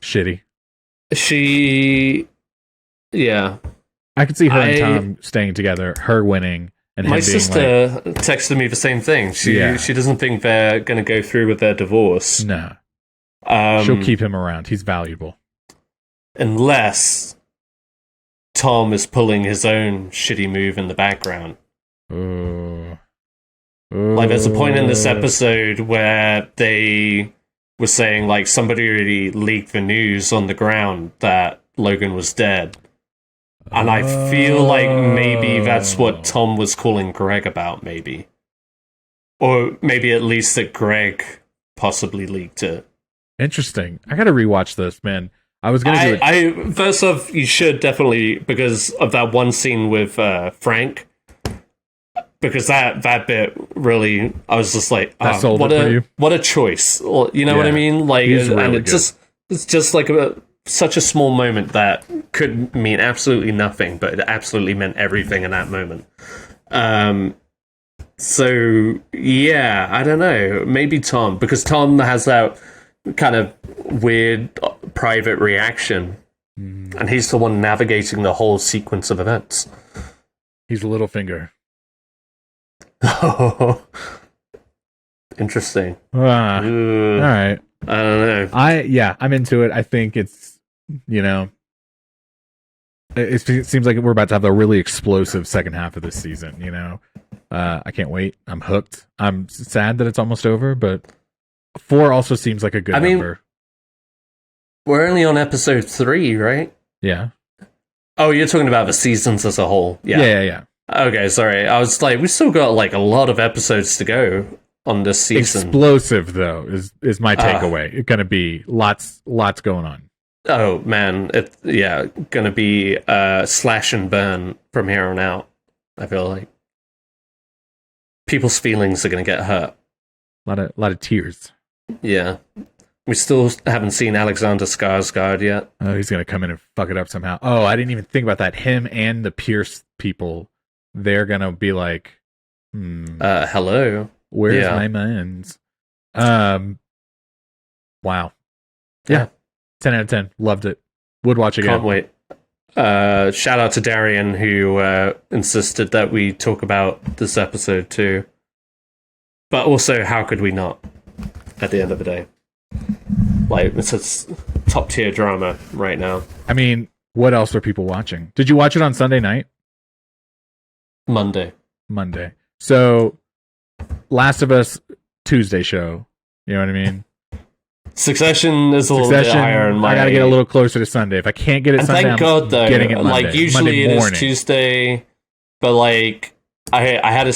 shitty. Yeah. I could see her and Tom staying together, her winning, and my him being sister texted me the same thing. She doesn't think they're going to go through with their divorce. No. She'll keep him around. He's valuable. Unless Tom is pulling his own shitty move in the background. Ooh. Like, there's a point in this episode where they were saying, like, somebody already leaked the news on the ground that Logan was dead. And I feel like maybe that's what Tom was calling Greg about, maybe. Or maybe at least that Greg possibly leaked it. Interesting. I gotta rewatch this, man. I was gonna do it. First off, you should definitely, because of that one scene with Frank. Because that bit really, I was just like, what a choice. You know what I mean? Like, and it's just like such a small moment that could mean absolutely nothing, but it absolutely meant everything in that moment. So yeah, I don't know. Maybe Tom, because Tom has that kind of weird private reaction, and he's the one navigating the whole sequence of events. He's Littlefinger. Oh, interesting. All right. I don't know. I'm into it. I think it's, you know, it seems like we're about to have a really explosive second half of this season, you know. I can't wait. I'm hooked. I'm sad that it's almost over, but 4 also seems like a good number. We're only on episode 3, right? Yeah. Oh, you're talking about the seasons as a whole. Yeah. Okay, sorry. I was like, we still got like a lot of episodes to go on this season. Explosive, though, is my takeaway. It's going to be lots going on. Oh, man. Going to be slash and burn from here on out, I feel like. People's feelings are going to get hurt. A lot of tears. Yeah. We still haven't seen Alexander Skarsgård yet. Oh, he's going to come in and fuck it up somehow. Oh, I didn't even think about that. Him and the Pierce people, they're going to be like, hello. Where's my mans? Wow. Yeah. 10 out of 10. Loved it. Would watch again. Can't wait. Shout out to Darian, who insisted that we talk about this episode too. But also, how could we not? At the end of the day, like, it's a top tier drama right now. I mean, what else are people watching? Did you watch it on Sunday night? Monday. So, Last of Us Tuesday show. You know what I mean? Succession is a little bit higher in my... I gotta get a little closer to Sunday. If I can't get it and Sunday, thank God, though, getting it Monday. Like, usually Monday it is Tuesday, but like, I had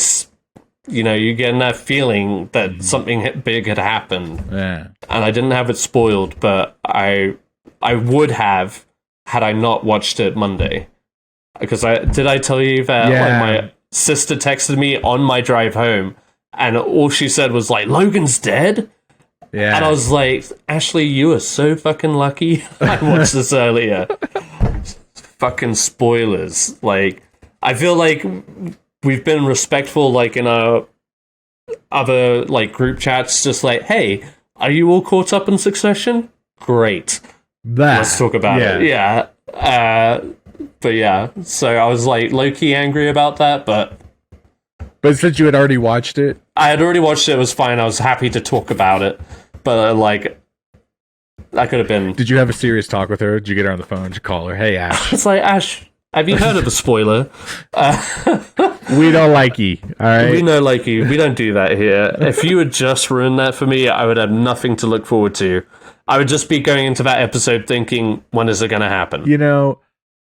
you're getting that feeling that something big had happened. Yeah. And I didn't have it spoiled, but I would have had I not watched it Monday. Because did I tell you that my sister texted me on my drive home, and all she said was like, Logan's dead? Yeah. And I was like, Ashley, you are so fucking lucky. I watched this earlier. Fucking spoilers. Like, I feel like we've been respectful, like, in our other, like, group chats, just like, hey, are you all caught up in Succession? Great. Let's talk about it. Yeah. But yeah, so I was, like, low-key angry about that, but since you had already watched it? I had already watched it, it was fine. I was happy to talk about it. But, like, I could have been... Did you have a serious talk with her? Did you get her on the phone? Did you call her? Hey, Ash. It's like, Ash, have you heard of the spoiler? We don't like you, all right? We don't like you. We don't do that here. If you had just ruined that for me, I would have nothing to look forward to. I would just be going into that episode thinking, when is it going to happen? You know,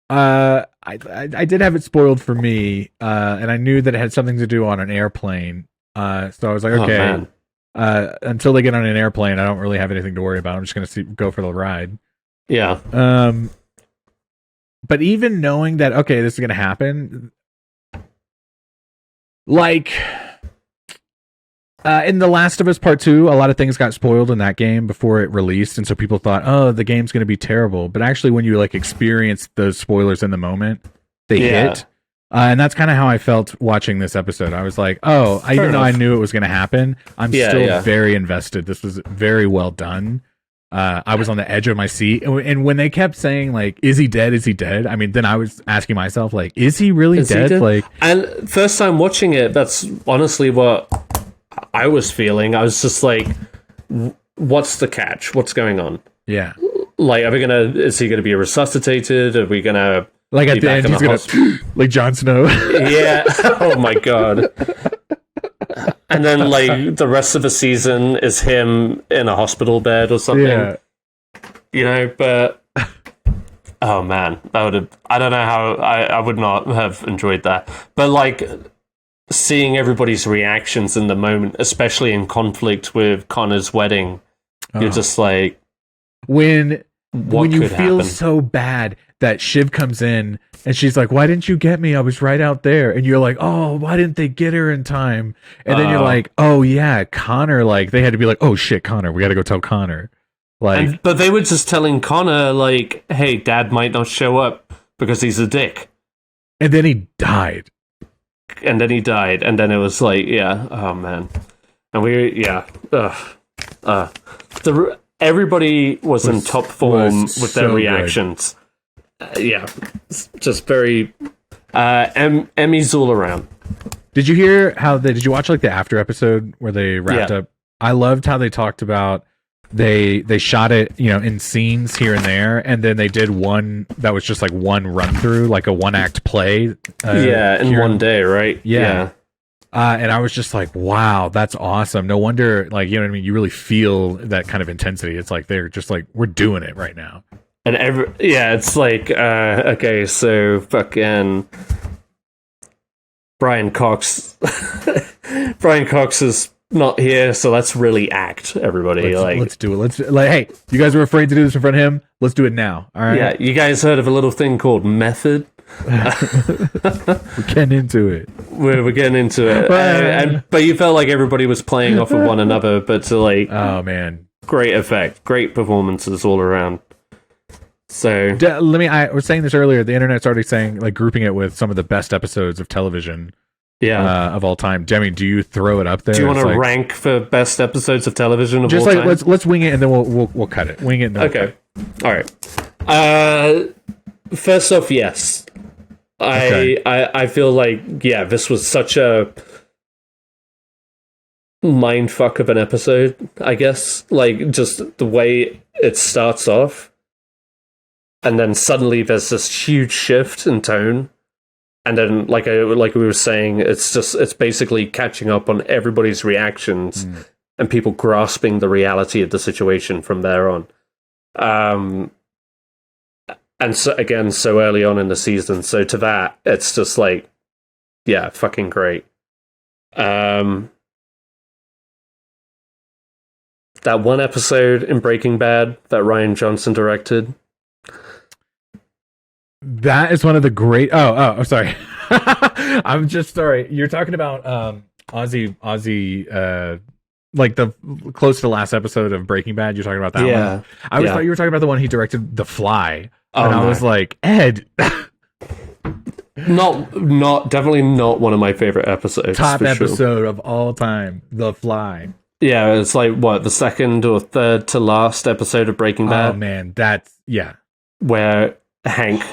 I did have it spoiled for me, and I knew that it had something to do on an airplane. So I was like, okay, man. Until they get on an airplane, I don't really have anything to worry about. I'm just gonna go for the ride. Yeah. But even knowing that, okay, this is gonna happen, like. In The Last of Us Part 2, a lot of things got spoiled in that game before it released, and so people thought, oh, the game's going to be terrible. But actually, when you like experience those spoilers in the moment, they hit. And that's kind of how I felt watching this episode. I was like, oh, even though I knew it was going to happen, I'm still very invested. This was very well done. I was on the edge of my seat. And when they kept saying, like, is he dead? Is he dead? I mean, then I was asking myself, like, is he really dead? Like, and first time watching it, that's honestly what I was feeling. I was just like, what's the catch? What's going on? Yeah. Like, is he gonna be resuscitated? Are we gonna like at the end he's gonna like Jon Snow? Yeah. Oh my god. And then like the rest of the season is him in a hospital bed or something. Yeah. You know, but oh man, I don't know how I would not have enjoyed that. But like seeing everybody's reactions in the moment, especially in conflict with Connor's wedding, you're just like, when you feel happen? So bad that Shiv comes in and she's like, why didn't you get me? I was right out there. And you're like, oh, why didn't they get her in time? And then you're like, oh yeah, Connor, like they had to be like, oh shit, Connor, we got to go tell Connor. Like, but they were just telling Connor like, hey, Dad might not show up because he's a dick. And then he died. And then he died, and then it was like, yeah, oh man, and everybody was in top form with their reactions. Just very Emmys all around. Did you hear how did you watch like the after episode where they wrapped up? I loved how they talked about they shot it, you know, in scenes here and there, and then they did one that was just like one run through, like a one act play. In one day, right? Yeah. And I was just like, wow, that's awesome. No wonder, like, you know what I mean? You really feel that kind of intensity. It's like they're just like, we're doing it right now. And it's like, okay, so fucking Brian Cox. Brian Cox is not here, so let's really act, everybody. Let's do it. Let's like, hey, you guys were afraid to do this in front of him. Let's do it now. All right. Yeah, you guys heard of a little thing called method? We're getting into it. We're getting into it. But you felt like everybody was playing off of one another, but to like, oh man, great effect, great performances all around. So I was saying this earlier. The internet's already saying, like, grouping it with some of the best episodes of television. Of all time. Demi, do you throw it up there? Do you want to rank for best episodes of television of all time? Just like let's wing it and then we'll cut it. Wing it. And okay. All right. First off, yes. I feel like this was such a mindfuck of an episode. I guess like just the way it starts off, and then suddenly there's this huge shift in tone. And then, like we were saying, it's basically catching up on everybody's reactions and people grasping the reality of the situation from there on. And so again, so early on in the season, so to that, it's just like, yeah, fucking great. That one episode in Breaking Bad that Rian Johnson directed. That is one of the great. I'm sorry. I'm just sorry. You're talking about Ozzy. Like the close to the last episot of Breaking Bad. You're talking about that one. I thought you were talking about the one he directed, The Fly. And I was like, Ed. Definitely not one of my favorite episodes. Top episode of all time, The Fly. Yeah, it's like what, the second or third to last episode of Breaking Bad. Oh man, where Hank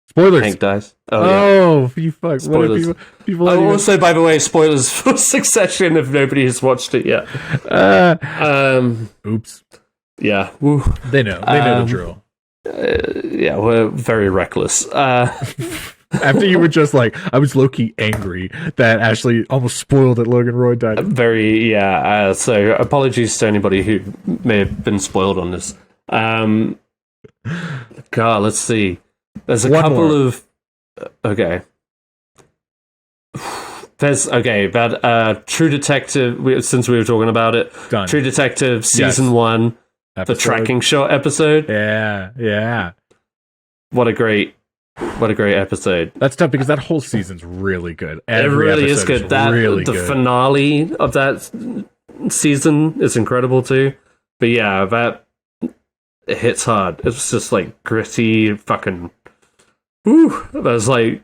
spoilers dies. You fuck. Spoilers. What people also, by the way, spoilers for Succession if nobody has watched it yet. Oops. Yeah. Woo. They know the drill. We're very reckless. After you were just like, I was low-key angry that Ashley almost spoiled that Logan Roy died. So apologies to anybody who may have been spoiled on this. God, let's see. There's a One couple more. of okay. There's about True Detective. Since we were talking about it, Done. True Detective season Yes. 1, the Episode. tracking shot episode. Yeah. What a great episode! That's tough because that whole seseason's really good. It Every really is episode good. That really the good. finale of that season is incredible too. But yeah, that it hits hard. It's just like gritty, fucking. Whew. That was like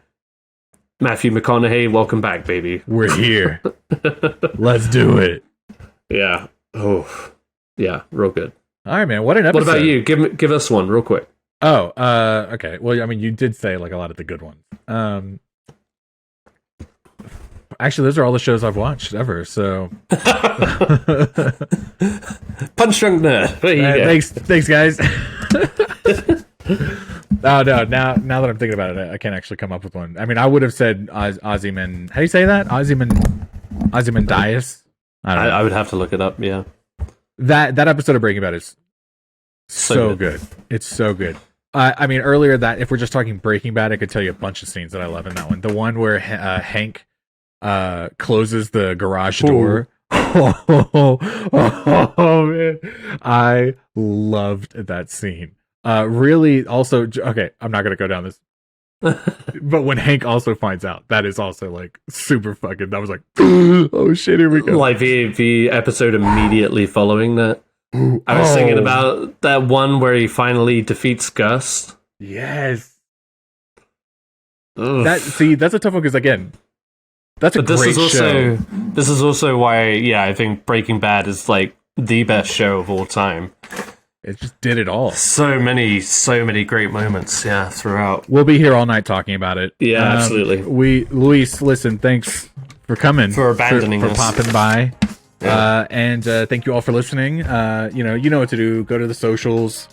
Matthew McConaughey. Welcome back, baby. We're here. Let's do it. Yeah. Oh, yeah. Real good. All right, man. What an episode. What about you? Give us one real quick. Oh, okay. Well, I mean, you did say like a lot of the good ones. Actually, those are all the shows I've watched ever. So, Punch Drunk Nerd. There you go. thanks, guys. Oh no! Now that I'm thinking about it, I can't actually come up with one. I mean, I would have said Ozymandias. How do you say that? Ozymandias. I don't know. I would have to look it up. Yeah. That episode of Breaking Bad is so good. It's so good. I mean, earlier that if we're just talking Breaking Bad, I could tell you a bunch of scenes that I love in that one. The one where Hank closes the garage door. Oh man, I loved that scene. Really, also, okay, I'm not gonna go down this. But when Hank also finds out, that is also like super fucking. That was like, oh shit, here we go. Like the episode immediately following that. I was thinking about that one where he finally defeats Gus. Yes. Ugh. That's a tough one because again, that's a But this great is also show. this is also why I think Breaking Bad is like the best show of all time. It just did it all. So many great moments, throughout. We'll be here all night talking about it. Yeah, absolutely. Luis, listen, thanks for coming, For abandoning for us. popping by, Yeah. and thank you all for listening. You know what to do. Go to the socials.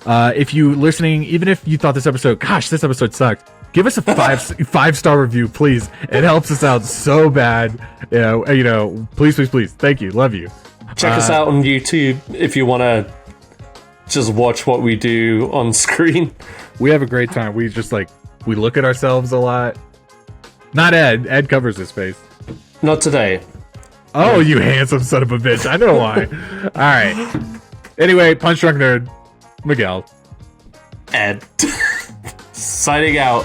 If you listening, even if you thought this episode sucked, give us a 5-star review, please. It helps us out so bad. Please. Thank you. Love you. Check us out on YouTube if you want to just watch what we do on screen. We have a great time. We just we look at ourselves a lot. Not Ed. Ed covers his face. Not today. Oh, you handsome son of a bitch. I know why. All right. Anyway, Punch Drunk Nerd, Miguel. Ed. Signing out.